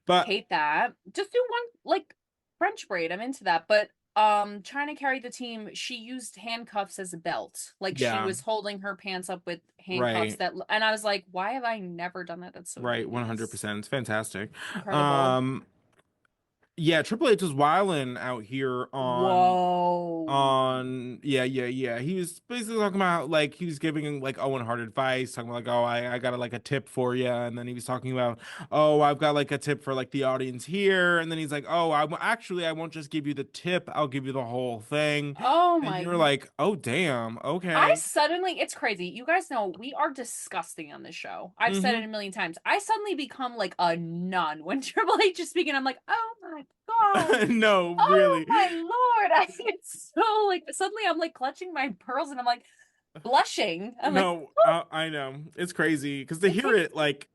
But Hate that. Just do one like French braid. I'm into that. But trying to carry the team, she used handcuffs as a belt. Like she yeah, was holding her pants up with handcuffs right, that, and I was like, why have I never done that? That's so right, genius. 100%. It's fantastic. Incredible. Um, yeah, Triple H was wilding out here Whoa. yeah. He was basically talking about like he was giving like Owen Hart advice, talking about like, oh, I got like a tip for you, and then he was talking about, oh, I've got like a tip for like the audience here, and then he's like, oh, actually I won't just give you the tip, I'll give you the whole thing, Oh and my. you're like, oh damn, I okay. suddenly, it's crazy. You guys know we are disgusting on this show. I've said it Mm-hmm. a million times. I suddenly become like a nun when Triple H is speaking. I'm like, oh my God. No, Oh really. my Lord. I get so like, suddenly I'm like clutching my pearls and I'm like blushing. I'm like, No, oh, I know. It's crazy because to it hear takes, it like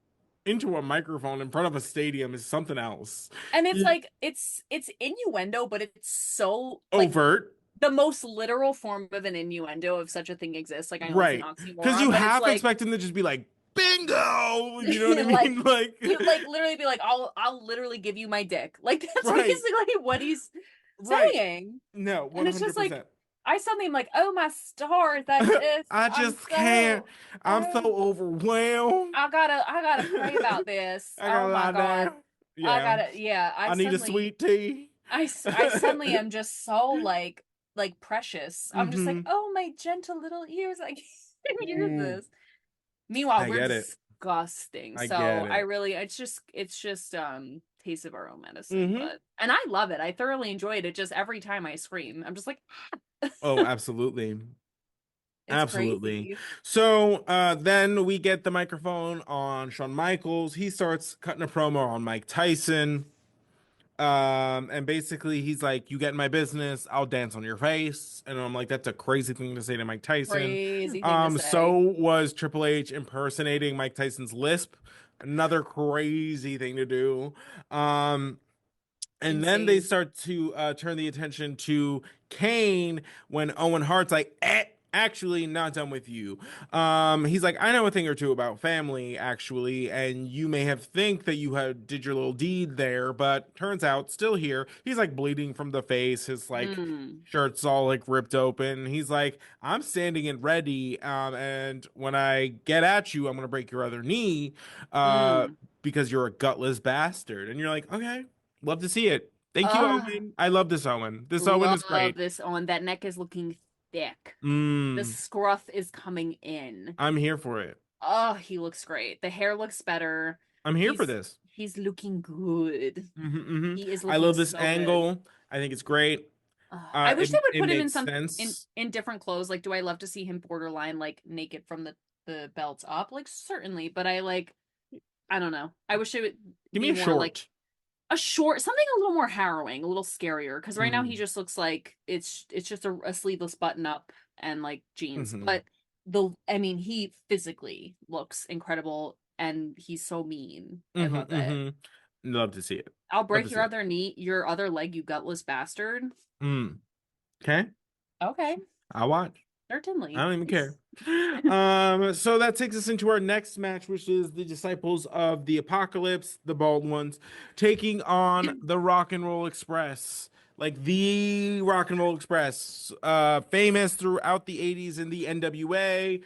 into a microphone in front of a stadium is something else. and it's You- like, it's innuendo, but it's so like Overt, the most literal form of an innuendo if such a thing exists. Like, I know it's an right? Because oxymoron, you but it's half like, expect him to just be like, bingo, you know what I like mean? Like, he would like literally be like, I'll literally give you my dick. Like that's right, basically what he's right. saying. No, And it's just like 100%. I suddenly am like, oh my stars, that just I I'm just can't. so I'm so oh overwhelmed. I gotta pray about this. I gotta Oh my lie God. down. I Yeah, gotta yeah, I need a sweet tea. I suddenly am just so like precious. I'm just like, Mm-hmm. oh my gentle little ears, I can't hear Ooh, this. Meanwhile, I we're get it. disgusting. I So get I it. really it's just taste of our own medicine. Mm-hmm. But and I love it. I thoroughly enjoy it. It just every time I scream, I'm just like Oh, absolutely. it's Absolutely. crazy. So then we get the microphone on Shawn Michaels. He starts cutting a promo on Mike Tyson. And basically he's like, you get in my business, I'll dance on your face. And I'm like, that's a crazy thing to say to Mike Tyson. Crazy thing to So say. was Triple H impersonating Mike Tyson's lisp. Another crazy thing to do. Um, and then they Insane. start to turn the attention to Kane when Owen Hart's like, actually, not done with you. He's like, I know a thing or two about family, actually, and you may have think that you had did your little deed there, but turns out still here. He's like bleeding from the face. His like Mm. shirt's all like ripped open. He's like, I'm standing and ready. And when I get at you, I'm gonna break your other knee. Uh, Mm. because you're a gutless bastard. And you're like, okay. Love to see it. Thank you, Ah, Owen. I love this Owen. This Owen is love great. this on. That neck is looking thick. The Mm, scruff is coming in. I'm here for it. Oh, he looks great. The hair looks better. I'm here for this. He's looking good. He is I looking love this so good. angle. I think it's great. I wish they would It put him in makes some in sense. in different clothes. Like, do I love to see him borderline like naked from the belts up? Like, certainly, but I don't know. I wish it would Give me be a more like short. a short something a little more harrowing, a little scarier. Because right now he Mm, just looks like it's just a sleeveless button up and like jeans. hmm But he physically looks incredible and he's so mean. I love it. hmm Love to see it. I'll Love to break see it. your other leg, you gutless bastard. Mm. Okay. Okay, I'll watch. I certainly. don't even care. So that takes us into our next match, which is the Disciples of the Apocalypse, the bald ones, taking on the Rock and Roll Express. Like the Rock and Roll Express, famous throughout the 80s in the NWA.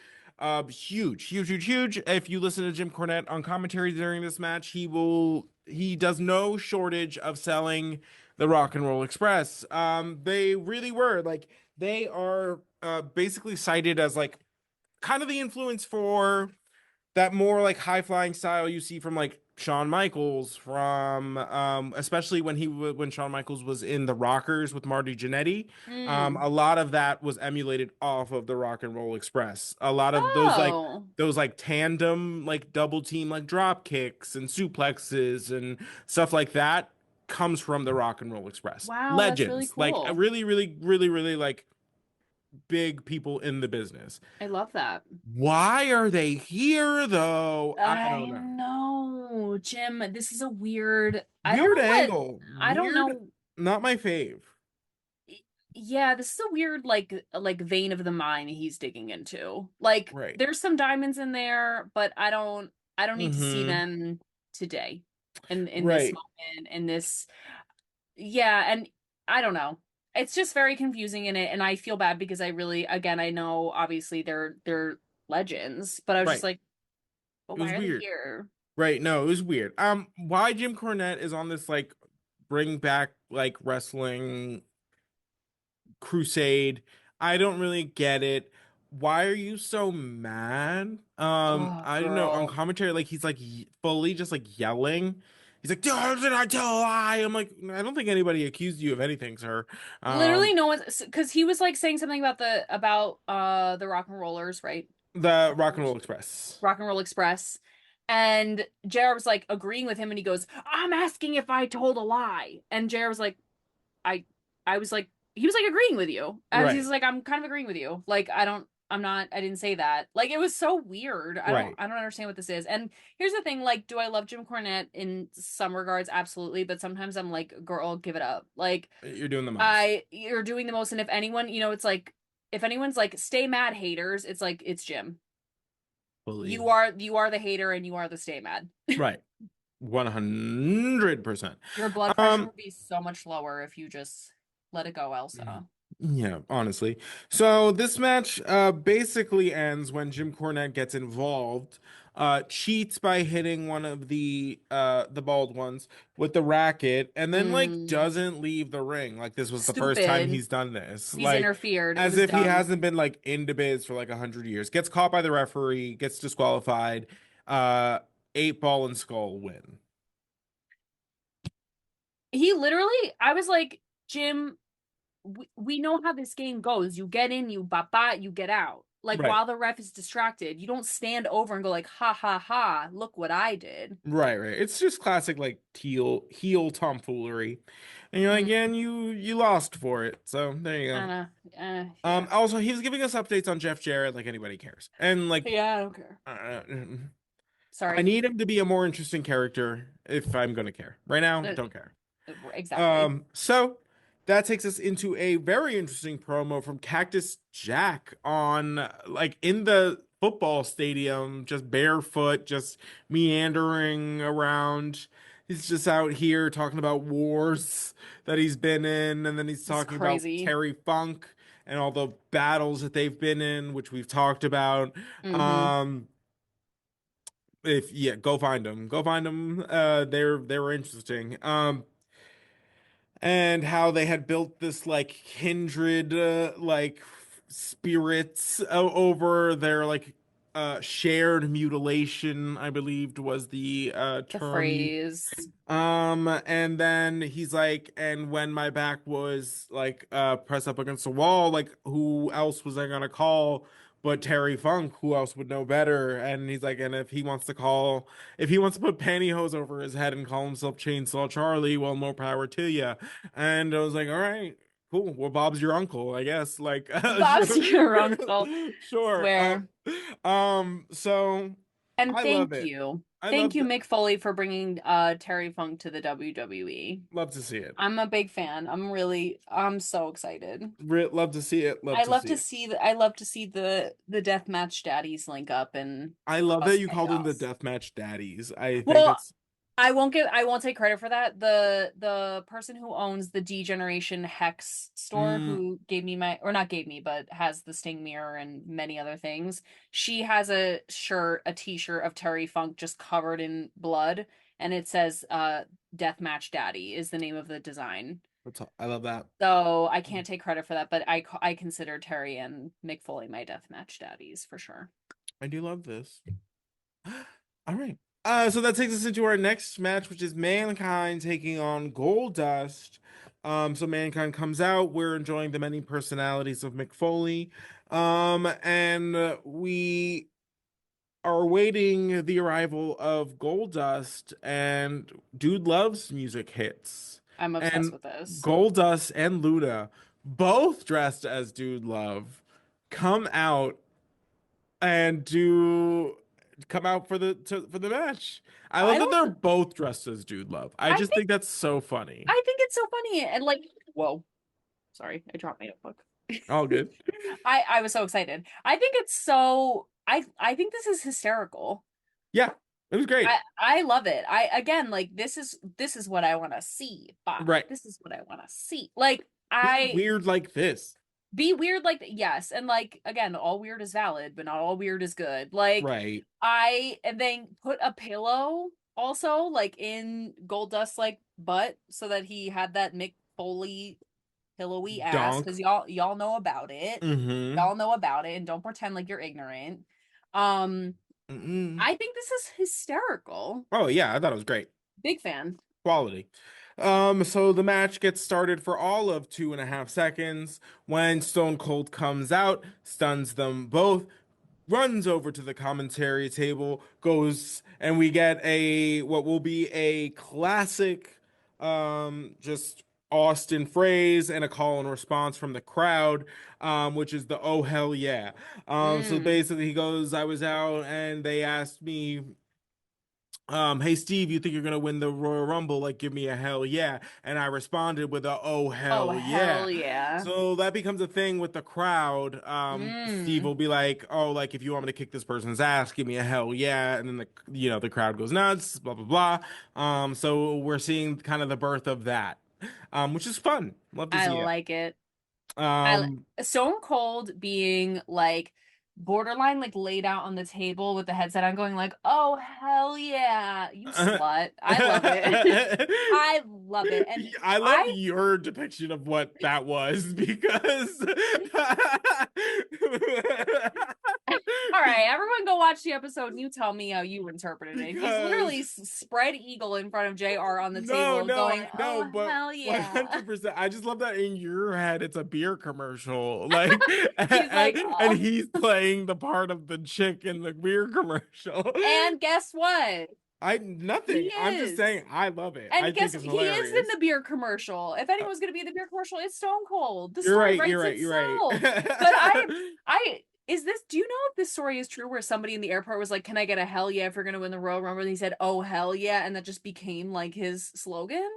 Huge. If you listen to Jim Cornette on commentary during this match, he does no shortage of selling the Rock and Roll Express. They really were like they are basically cited as like kind of the influence for that more like high flying style you see from like Shawn Michaels from especially when Shawn Michaels was in the Rockers with Marty Jannetty. Mm. A lot of that was emulated off of the Rock and Roll Express. A lot of Oh, those like tandem like double team like drop kicks and suplexes and stuff like that comes from the Rock and Roll Express. wow, that's really Legends. Like a cool. really like big people in the business. I love that. Why are they here though? I don't I know. know, Jim. This is a weird. I don't Weird know what. angle. I don't Weird, know. not my fave. Yeah, this is a weird like vein of the mine he's digging into. Like Right. there's some diamonds in there, but I don't need to see Mm-hmm. them today in this Right. moment in this yeah, and I don't know. It's just very confusing in it and I feel bad because I really again I know obviously they're legends, but I was just Right. like, but It was why are they weird. here? Right. No, it was weird. Why Jim Cornette is on this like bring back like wrestling crusade. I don't really get it. Why are you so mad? Oh, I don't know. On girl. commentary, like he's like fully just like yelling. He's like, "How did I tell a lie?" I'm like, I don't think anybody accused you of anything, sir. Literally Um, no one because he was like saying something about the rock and rollers, right? the Rock and Rock and rollers. Roll Express. Rock and Roll Express. And JR was like agreeing with him and he goes, I'm asking if I told a lie. And JR was like, I I was like he was like agreeing with you. As he's Right. like, I'm kind of agreeing with you. Like I'm not I didn't say that. Like it was so weird. Right. I don't understand what this is. And here's the thing, like, do I love Jim Cornette in some regards? Absolutely. But sometimes I'm like, girl, give it up. Like You're doing the most. I you're doing the most, and if anyone, it's like if anyone's like stay mad haters, it's like it's Jim. Fully. You are the hater and you are the stay mad. Right. 100%. Your blood pressure Um, would be so much lower if you just let it go, Mm. Elsa. Yeah, honestly. So this match basically ends when Jim Cornette gets involved, cheats by hitting one of the bald ones with the racket, and then like Mm, doesn't leave the ring. Like this was the first time stupid. he's done this. He's Like interfered. It as was if he dumb. hasn't been like into biz for like 100 years. Gets caught by the referee, gets disqualified. Uh, eight ball and skull win. He literally, I was like, Jim, we know how this game goes. You get in, you bop, you get out. Like Right. while the ref is distracted, you don't stand over and go like, ha ha ha, look what I did. Right, right. It's just classic like heel tomfoolery. And you're like, Mm, yeah, and you lost for it. So there you go. yeah. Also he was giving us updates on Jeff Jarrett like anybody cares. And like Yeah, I don't care. uh, I Sorry. need him to be a more interesting character if I'm gonna care. Right now, Uh, don't care. exactly. So that takes us into a very interesting promo from Cactus Jack on like in the football stadium, just barefoot, just meandering around. He's just out here talking about wars that he's been in, and then he's This is talking about crazy. Terry Funk and all the battles that they've been in, which we've talked about. Mm-hmm. Um, if yeah, go find them. Go find them. They were interesting. And how they had built this like kindred like spirits over their like shared mutilation, I believed was the The term. phrase. And then he's like, and when my back was like pressed up against the wall, like who else was I gonna call but Terry Funk? Who else would know better? And he's like, and if he wants to put pantyhose over his head and call himself Chainsaw Charlie, well, more power to you. And I was like, all right, cool. Well, Bob's your uncle, I guess. Like, Bob's sure, your uncle. sure. Swear. So And I love it. I Thank love you, the Mick Foley, for bringing Terry Funk to the WWE. love to see it. I'm a big fan. I'm so excited. Love to see it. Love to see it. I love to see the Deathmatch Daddies link up and I love that cause you called them the chaos. Deathmatch Daddies. I think Well, that's I won't take credit for that. The person who owns the D Generation Hex store mm, who gave me my or not gave me, but has the Sting mirror and many other things. She has a t-shirt of Terry Funk just covered in blood and it says Deathmatch Daddy is the name of the design. I love that. So I can't take credit for that, but I consider Terry and Mick Foley my Deathmatch Daddies for sure. I do love this. All right. So that takes us into our next match, which is Mankind taking on Goldust. So Mankind comes out. We're enjoying the many personalities of Mick Foley. And we are waiting the arrival of Goldust, and Dude Loves music hits. I'm obsessed And with this. Goldust and Luda both dressed as Dude Love, come out and do come out for for the match. I love I that they're love. both dressed as Dude Love. I I just think think that's so funny. I think it's so funny and like, whoa, sorry, I dropped my notebook. All good. I was so excited. I think it's so. I think this is hysterical. Yeah, it was great. I love it. I again like this is what I want to see. Bah, Right. this is what I want to see. Like Be I weird like this. be weird like yes, and like again, all weird is valid, but not all weird is good. Like Right. I and then put a pillow also like in Goldust like butt so that he had that Mick Foley pillowy ass Donk. because y'all know about it. Mm-hmm. Y'all know about it and don't pretend like you're ignorant. Um Mm-mm. I think this is hysterical. Oh yeah, I thought it was great. Big fan. Quality. So the match gets started for all of 2.5 seconds when Stone Cold comes out, stuns them both, runs over to the commentary table, goes, and we get a what will be a classic, just Austin phrase and a call and response from the crowd, which is the "Oh hell yeah." So Mm. basically, he goes, "I was out, and they asked me." Hey Steve, you think you're gonna win the Royal Rumble? Like, give me a hell yeah. And I responded with a oh Oh hell yeah. hell yeah. So that becomes a thing with the crowd. Steve Mm. will be like, oh, like if you want me to kick this person's ass, give me a hell yeah. And then the crowd goes nuts, blah blah blah. So we're seeing kind of the birth of that. Which is fun. Love to I see it. like it. Um, Stone Cold being like borderline like laid out on the table with the headset on going like, "Oh hell yeah, you slut." I love it. I love it. And I love I your depiction of what that was because all right, everyone go watch the episode and you tell me how you interpreted it. He's literally because spread eagle in front of JR on the no, table no, going, I know, "Oh but hell yeah." 100%. I just love that in your head it's a beer commercial, like, He's like, and "Oh." he's playing the part of the chick in the beer commercial. And guess what? I He nothing. I'm just is. saying I love it. I And think guess it's he is in hilarious. the beer commercial. If Uh, anyone's going to be in the beer commercial, it's Stone Cold. The You're story right. You're writes right. You're right. itself. But I is this, do you know if this story is true where somebody in the airport was like, "Can I get a hell yeah if you're going to win the Royal Rumble?" And he said, "Oh hell yeah." And that just became like his slogan?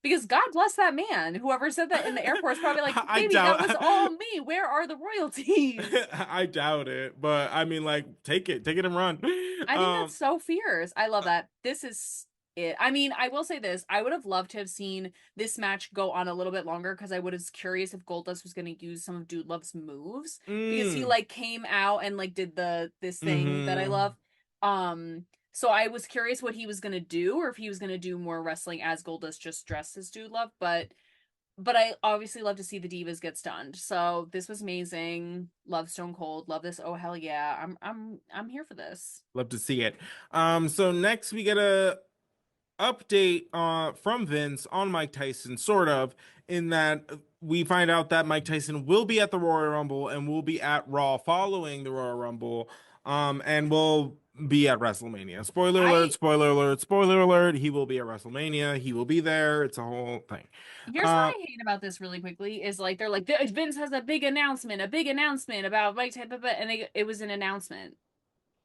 Because God bless that man. Whoever said that in the airport is probably like, I "Baby, that doubt. was all me. Where are the royalties?" I doubt it, but I mean, like, take it and run. I think that's Um, so fierce. I love that. This is it. I mean, I will say this. I would have loved to have seen this match go on a little bit longer because I would have curious if Goldust was going to use some of Dude Love's moves because he mm, like came out and like did this thing that I mm-hmm. love. So I was curious what he was going to do or if he was going to do more wrestling as Goldust just dressed as Dude Love, but I obviously love to see the divas get stunned. So this was amazing. Love Stone Cold. Love this. Oh hell yeah. I'm here for this. Love to see it. So next we get a update from Vince on Mike Tyson, sort of, in that we find out that Mike Tyson will be at the Royal Rumble and will be at Raw following the Royal Rumble, and will be at WrestleMania. Spoiler alert, I spoiler alert, spoiler alert. He will be at WrestleMania. He will be there. It's a whole thing. Here's what Uh, I hate about this really quickly is like they're like Vince has a big announcement about Mike Tyson, and it was an announcement.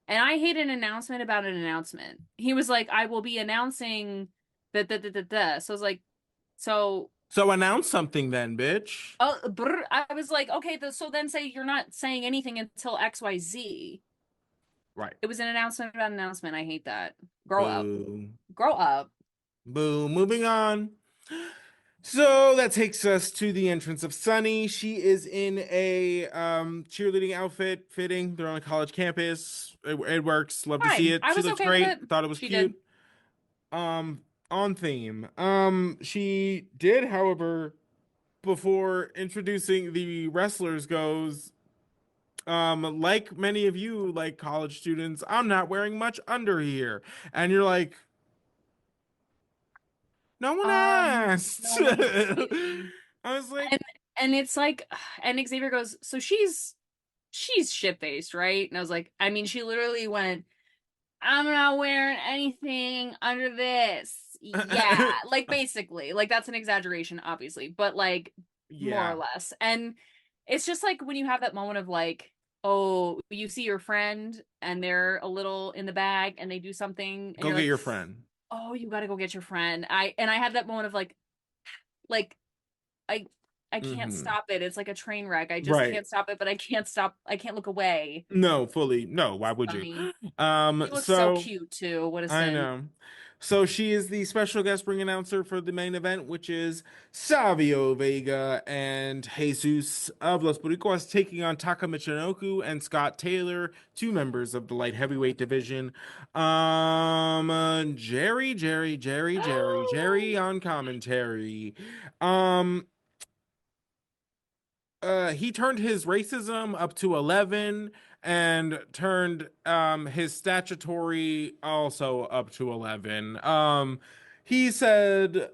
And I hate an announcement about an announcement. He was like, I will be announcing that. So I was like, so so announce something then, bitch. I was like, okay, so then say you're not saying anything until XYZ. Right. It was an announcement about an announcement. I hate that. Grow up. Boo. Grow up. Boo. Moving on. So that takes us to the entrance of Sunny. She is in a cheerleading outfit fitting. They're on a college campus. It works. Love to see Fine. it. I She was looks okay with it. great. Thought it was She did. cute. Um, on theme. She did, however, before introducing the wrestlers, goes, like many of you, like college students, I'm not wearing much under here. And you're like, no one asked. No one did. I was like, And and it's like and Xavier goes, so she's shit faced, right? And I was like, I mean, she literally went, I'm not wearing anything under this. Yeah. Like basically. Like that's an exaggeration, obviously. But like more or Yeah. less. And it's just like when you have that moment of like, oh, you see your friend and they're a little in the bag and they do something and Go you're get like, your friend. oh, you got to go get your friend. I had that moment of like I I can't Hmm. stop it. It's like a train wreck. I just Right. can't stop it, but I can't stop. I can't look away. No, fully. No, why It's would you? funny. He looks so So cute too. What a I simp. know. So she is the special guest ring announcer for the main event, which is Savio Vega and Jesus of Los Boricuas taking on Taka Michinoku and Scott Taylor, two members of the light heavyweight division. Jerry on commentary. Um, he turned his racism up to 11 and turned his statutory also up to 11. He said,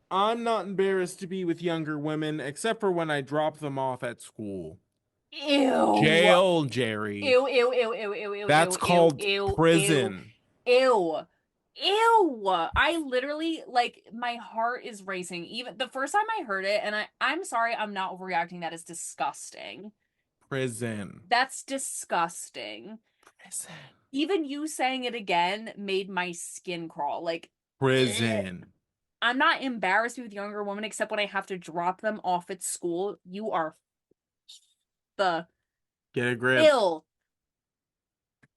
I'm not embarrassed to be with younger women except for when I drop them off at school. Ew. Jail, Jerry. Ew, ew, ew, ew, ew, ew, That's ew, ew, called ew, ew, prison. ew. Ew. I literally like my heart is racing. Even the first time I heard it, and I'm sorry, I'm not overreacting. That is disgusting. Prison. That's disgusting. Prison. Even you saying it again made my skin crawl. Like, eh. Prison. I'm not embarrassed with younger women except when I have to drop them off at school. You are the Get a grip. ill.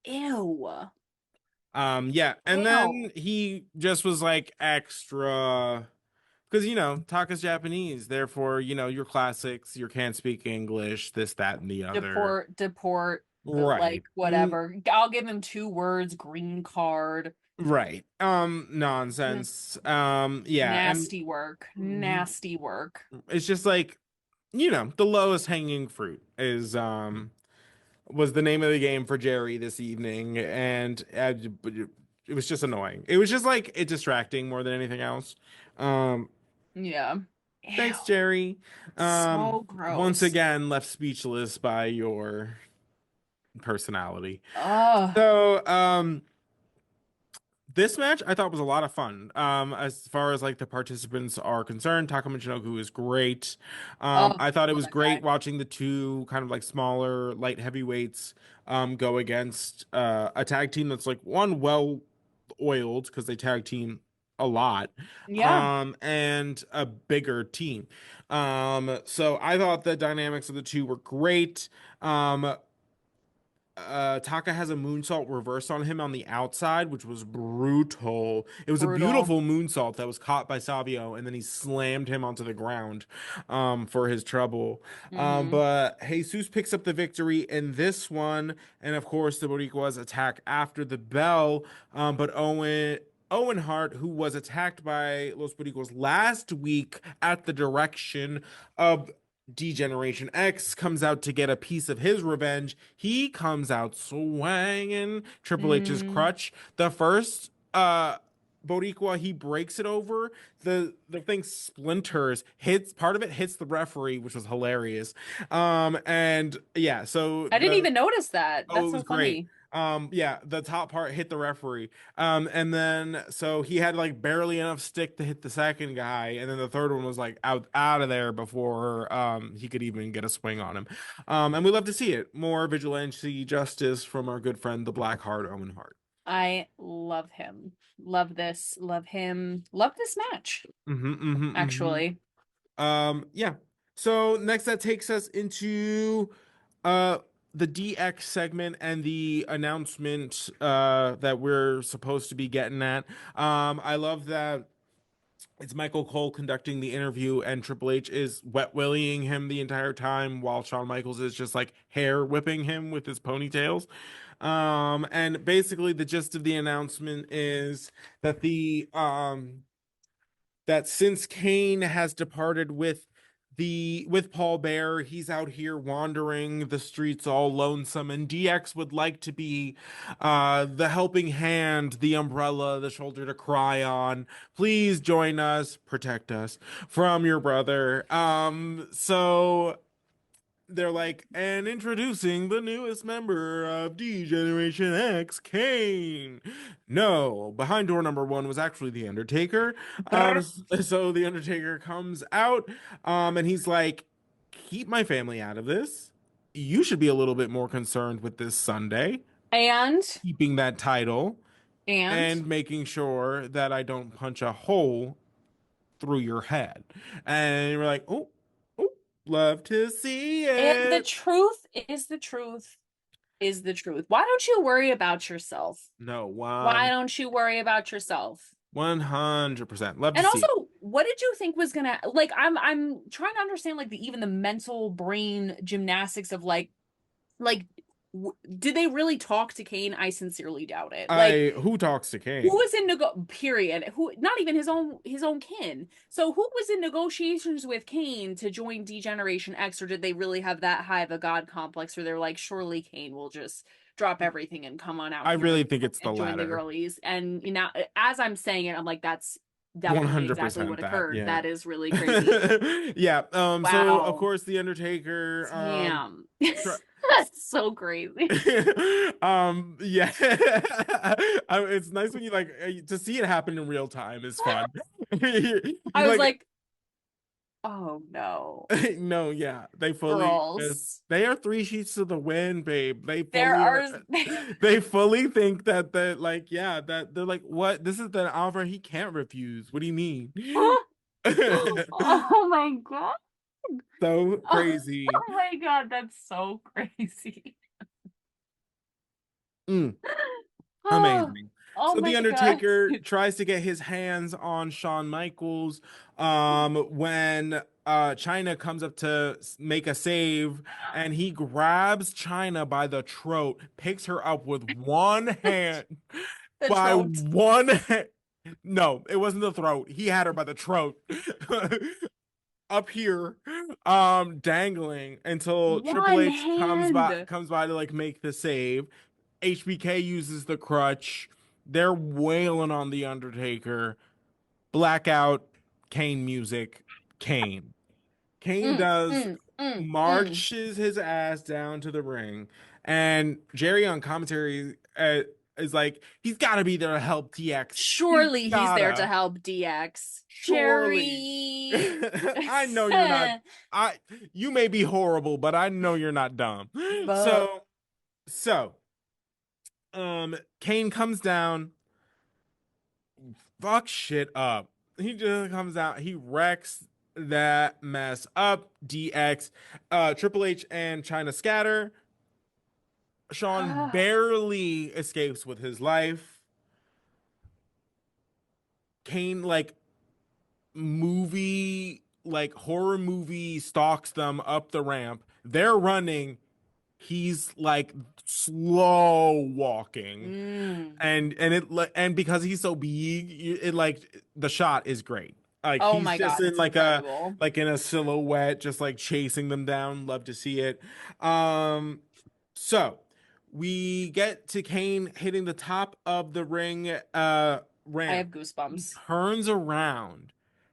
Ew. Yeah, and Ew. then he just was like extra because Taka's Japanese, therefore, your classics, your can't speak English, this, that, and the other. Deport, like Right. whatever. I'll give him 2 words, green card. Right. N- Nonsense. Yeah, and Nasty work. y- Nasty work. it's just like, the lowest hanging fruit is was the name of the game for Jerry this evening, and it was just annoying. It was just like it distracting more than anything else. Um, Yeah. Ew. Thanks, Jerry. So Once gross. again, left speechless by your personality. Ugh. So, this match I thought was a lot of fun. As far as like the participants are concerned, Taka Michinoku is great. Oh, I thought it love was that guy. great watching the two kind of like smaller light heavyweights go against a tag team that's like one well oiled because they tag team a lot, Yeah. and a bigger team. So I thought the dynamics of the two were great. Taka has a moonsault reversed on him on the outside, which was brutal. It was a Brutal. beautiful moonsault that was caught by Savio, and then he slammed him onto the ground for his trouble. Hmm. But Jesus picks up the victory in this one, and of course the Boricuas attack after the bell. But Owen Hart, who was attacked by Los Boricuas last week at the direction of D-Generation X, comes out to get a piece of his revenge. He comes out swanging Triple H's Mm. crutch. The first Boricua, he breaks it over. The thing splinters, hits part of it, hits the referee, which was hilarious. And yeah, so I didn't the even notice that. oh, That's it so was great. funny. Yeah, the top part hit the referee. And then so he had like barely enough stick to hit the second guy, and then the third one was like out of there before he could even get a swing on him. And we love to see it. More vigilante justice from our good friend the Black Heart, Owen Hart. I love him. Love this. Love him. Love this match, actually. Yeah. So next that takes us into uh the DX segment and the announcement that we're supposed to be getting at. I love that it's Michael Cole conducting the interview and Triple H is wet willying him the entire time while Shawn Michaels is just like hair whipping him with his ponytails. And basically the gist of the announcement is that the that since Kane has departed with Paul Bear, he's out here wandering the streets all lonesome, and DX would like to be the helping hand, the umbrella, the shoulder to cry on. Please join us, protect us from your brother. So they're like, and introducing the newest member of D Generation X, Kane. No, behind door number one was actually the Undertaker. So the Undertaker comes out, and he's like, keep my family out of this. You should be a little bit more concerned with this Sunday, And keeping that title and and making sure that I don't punch a hole through your head. And we're like, oh, oh, love to see and the it. truth is the truth is the truth. Why don't you worry about yourself? No, Why don't you worry about yourself? 100%. Love to And see also, it. what did you think was gonna like? I'm trying to understand like the even the mental brain gymnastics of like did they really talk to Kane? I sincerely doubt it. Like Who talks to who Kane? was in period, who not even his own kin, so who was in negotiations with Kane to join Degeneration X, or did they really have that high of a god complex where they're like, surely Kane will just drop everything and come on out I here really think it's the and join the latter. girlies? And you know, as I'm saying it, I'm like, that's definitely exactly what 100% that. occurred. Yeah. That is really crazy. Yeah. So of Wow. course the Undertaker Damn. tr- That's so crazy. yeah. It's nice when you like to see it happen in real time is fun. You I was like like, oh no. no, yeah. They fully Girls. they are three sheets to the wind, babe. They There fully are are they fully think that like yeah, that they're like, what? This is the offer he can't refuse. What do you mean? oh my god. So Oh, crazy. my god, that's so crazy. Mm. Oh, Amazing. oh So the my god. Undertaker tries to get his hands on Shawn Michaels when China comes up to make a save and he grabs China by the throat, picks her up with one hand The by trote. one hand. No, it wasn't the throat. He had her by the throat. Up here dangling until Triple One H hand. comes by to like make the save. HBK uses the crutch. They're wailing on the Undertaker. Blackout, Kane music, Kane. Kane Mm, does mm, mm, mm. marches his ass down to the ring, and Jerry on commentary is like, he's got to be there to help TX. He's Surely he's there to gotta, help DX. surely. Jerry. I know you're not. I You may be horrible, but I know you're not dumb. But So Kane comes down, fuck shit up. He just comes out, he wrecks that mess up. DX, Triple H and China scatter. Sean barely escapes with his life. Kane like horror movie stalks them up the ramp. They're running. He's like slow walking. mm. And because he's so big, it like the shot is great. Like Oh he's my just god, in it's incredible. like in a silhouette, just like chasing them down. Love to see it. So we get to Kane hitting the top of the ring I ramp. have He goosebumps. turns around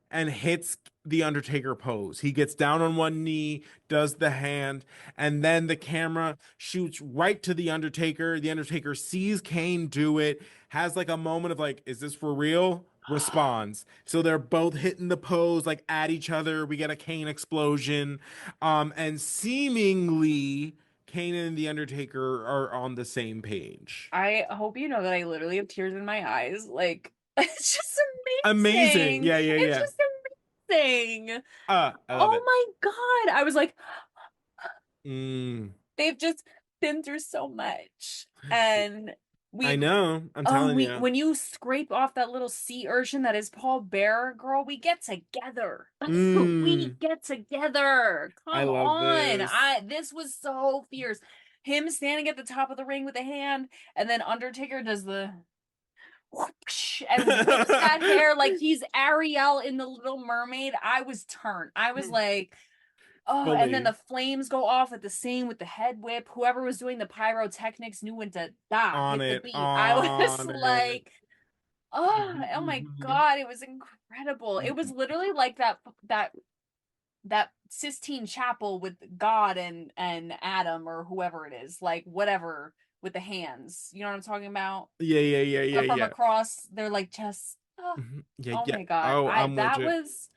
and hits the Undertaker pose. He gets down on one knee, does the hand, and then the camera shoots right to the Undertaker. The Undertaker sees Kane do it, has like a moment of like, is this for real? Responds. So they're both hitting the pose like at each other. We get a Kane explosion. And seemingly Kane and the Undertaker are on the same page. I hope you know that I literally have tears in my eyes. Like, it's just Amazing. amazing. Yeah, yeah, It's yeah. just amazing. I love Oh it. my God. I was like, Mm, they've just been through so much. And I we, know. I'm oh, telling you. when you scrape off that little sea urchin that is Paul Bearer, girl, we get together. We Mm, get together. I Come love on. this. This was so fierce. Him standing at the top of the ring with a hand, and then Undertaker does the whoosh, and whips that hair like he's Ariel in the Little Mermaid. I was turned. I was like, oh, and then the Fully flames go off at the same with the head whip. Whoever was doing the pyrotechnics knew when to on hit the it, beat. I was on it. like, oh my God, it was incredible. It was literally like that Sistine Chapel with God and Adam or whoever it is, like whatever with the hands. You know what I'm talking about? Yeah, From yeah. across, they're like just Yeah, oh yeah. my God. Oh, I I'm with that you. was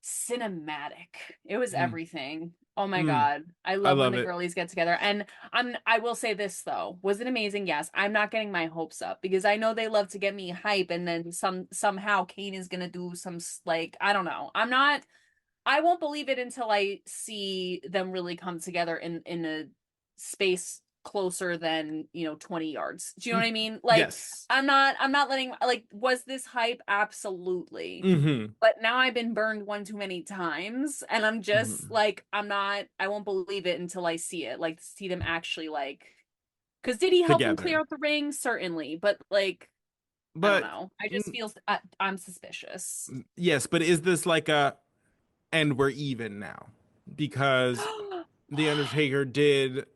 cinematic. It was Mm, everything. Oh my mm, God. I I love when love the it. girlies get together. And I will say this though. Was it amazing? Yes. I'm not getting my hopes up because I know they love to get me hype and then somehow Kane is gonna do some like I don't know. I won't believe it until I see them really come together in a space closer than 20 yards. Do you know what I mean? Like Yes. I'm not letting like was this hype? Absolutely. Mm-hmm. But now I've been burned one too many times and I'm just Mm-hmm. like I won't believe it until I see it. Like see them actually like because did he help them clear Together. out the ring? Certainly. But like I don't But know. I just mm, feel I'm suspicious. yes, but is this like a and we're even now? Because The Undertaker did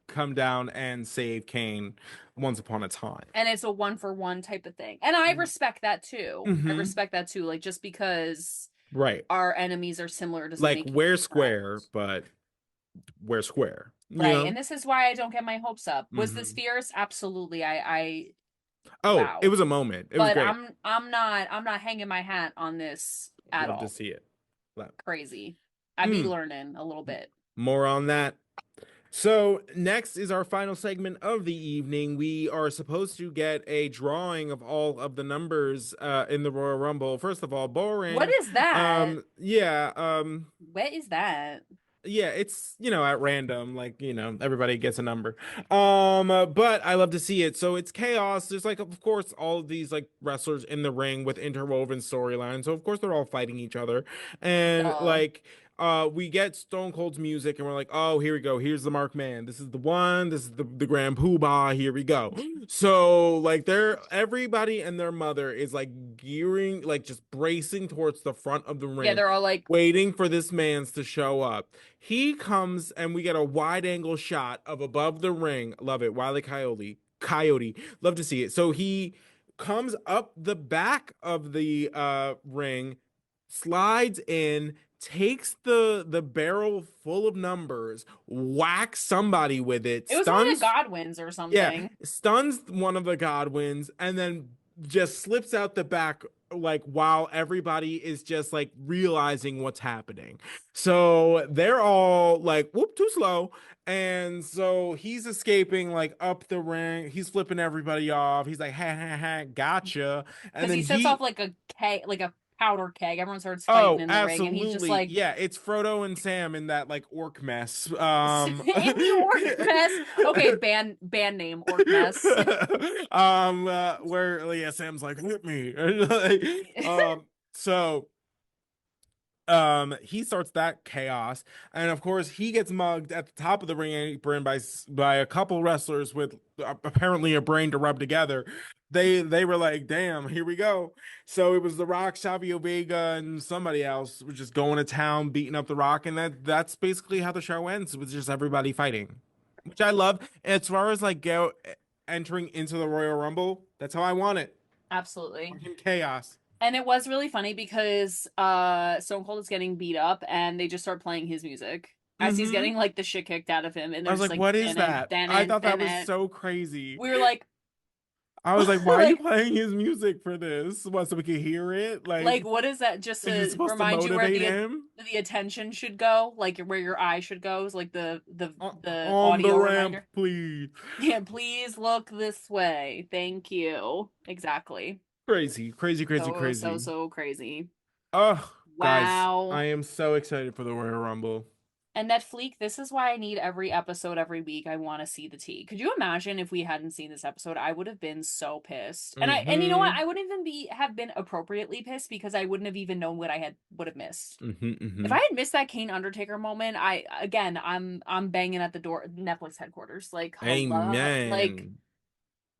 come down and save Kane once upon a time. And it's a one for one type of thing. And I respect that too. I Mm-hmm. respect that too. Like just because Right. our enemies are similar doesn't Like make you we're hate square, friends. but we're square. You Right. know? And this is why I don't get my hopes up. Was this Mm-hmm. fierce? Absolutely. I Oh, it wow. was a moment. It was But great. I'm not hanging my hat on this at Love to all. see it. Love. Crazy. I be Mm. learning a little bit. More on that. So, next is our final segment of the evening. We are supposed to get a drawing of all of the numbers in the Royal Rumble. First of all, What boring. is that? Yeah, What is that? yeah, it's, at random, like, everybody gets a number. But I love to see it. So it's chaos. There's like, of course, all of these like wrestlers in the ring with interwoven storylines. So of course they're all fighting each other. And Duh. like we get Stone Cold's music and we're like, oh, here we go. Here's the Mark Man. This is the one. This is the Grand Poobah. Here we go. So like everybody and their mother is like gearing, like just bracing towards the front of the Yeah, ring, they're all like waiting for this man's to show up. He comes and we get a wide angle shot of above the ring. Love it. Wile E. Coyote. Coyote. Love to see it. So he comes up the back of the ring, slides in, takes the barrel full of numbers, whacks somebody with it, it was one of the stuns, Godwins or yeah, something. stuns one of the Godwins, and then just slips out the back like while everybody is just like realizing what's happening. So they're all like, whoop, too slow. And so he's escaping like up the ring. He's flipping everybody off. He's like, ha ha ha, gotcha. And Because then he sets off he like a keg, like a powder keg. Everyone starts fighting Oh, in the ring, and he's just absolutely. like Yeah, it's Frodo and Sam in that like orc mess. in the orc mess. Okay, band name orc mess. Where yeah, Sam's like, hit me. Like, so he starts that chaos, and of course he gets mugged at the top of the ring apron by a couple wrestlers with apparently a brain to rub together. They were like, damn, here we go. So it was The Rock, Savio Vega, and somebody else was just going to town beating up The Rock, and that's basically how the show ends, with just everybody fighting, which I love. As far as like entering into the Royal Rumble, that's how I want it. Absolutely. Fucking chaos. And it was really funny because Stone Cold is getting beat up and they just start playing his music as he's Mm-hmm. getting like the shit kicked out of him and I they're was just like, like what is dan that? dan I dan thought that was dan. so crazy. We were like I was like, why are you like playing his music for this? What, so we can hear it? like Like, what is that just is it to supposed to remind you where motivate him? the attention should go, like where your eye should go, is like the On the audio ramp, reminder. please. Yeah, please look this way. Thank you. Exactly. Crazy, crazy, crazy, So, so, crazy. so crazy. Oh, guys, Wow. I am so excited for the Royal Rumble. And that fleek, this is why I need every episode every week. I want to see the tea. Could you imagine if we hadn't seen this episode? I would have been so pissed. And you know what? Mm-hmm. I wouldn't even have been appropriately pissed because I wouldn't have even known what I would have missed. Mm-hmm. If Mm-hmm. I had missed that Kane Undertaker moment, I'm banging at the door Netflix headquarters. Like, hello. Like, Amen.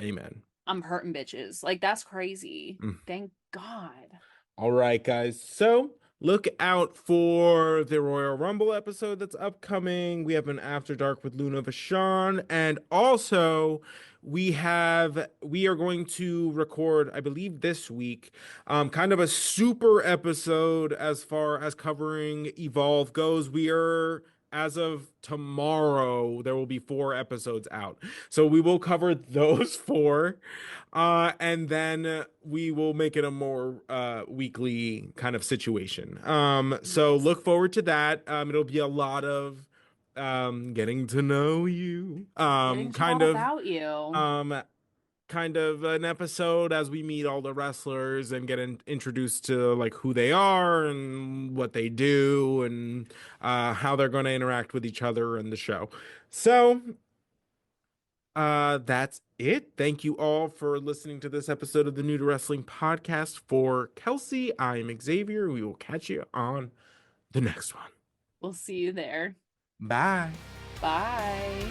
Amen. I'm hurting bitches. Like, that's crazy. Mm. Thank God. All right, guys. So Look out for the Royal Rumble episode that's upcoming. We have an After Dark with Luna Vachon. And also, we are going to record, I believe this week, kind of a super episode as far as covering Evolve goes. We are, as of tomorrow, there will be 4 episodes out. So we will cover those 4. And then we will make it a more weekly kind of situation. So Nice. look forward to that. It'll be a lot of getting to know you. Getting to know all about you. Um kind of an episode as we meet all the wrestlers and get introduced to like who they are and what they do and how they're going to interact with each other in the show. So that's it. Thank you all for listening to this episode of the New to Wrestling podcast. For Kelsey, I'm Xavier. We will catch you on the next one. We'll see you there. Bye. Bye.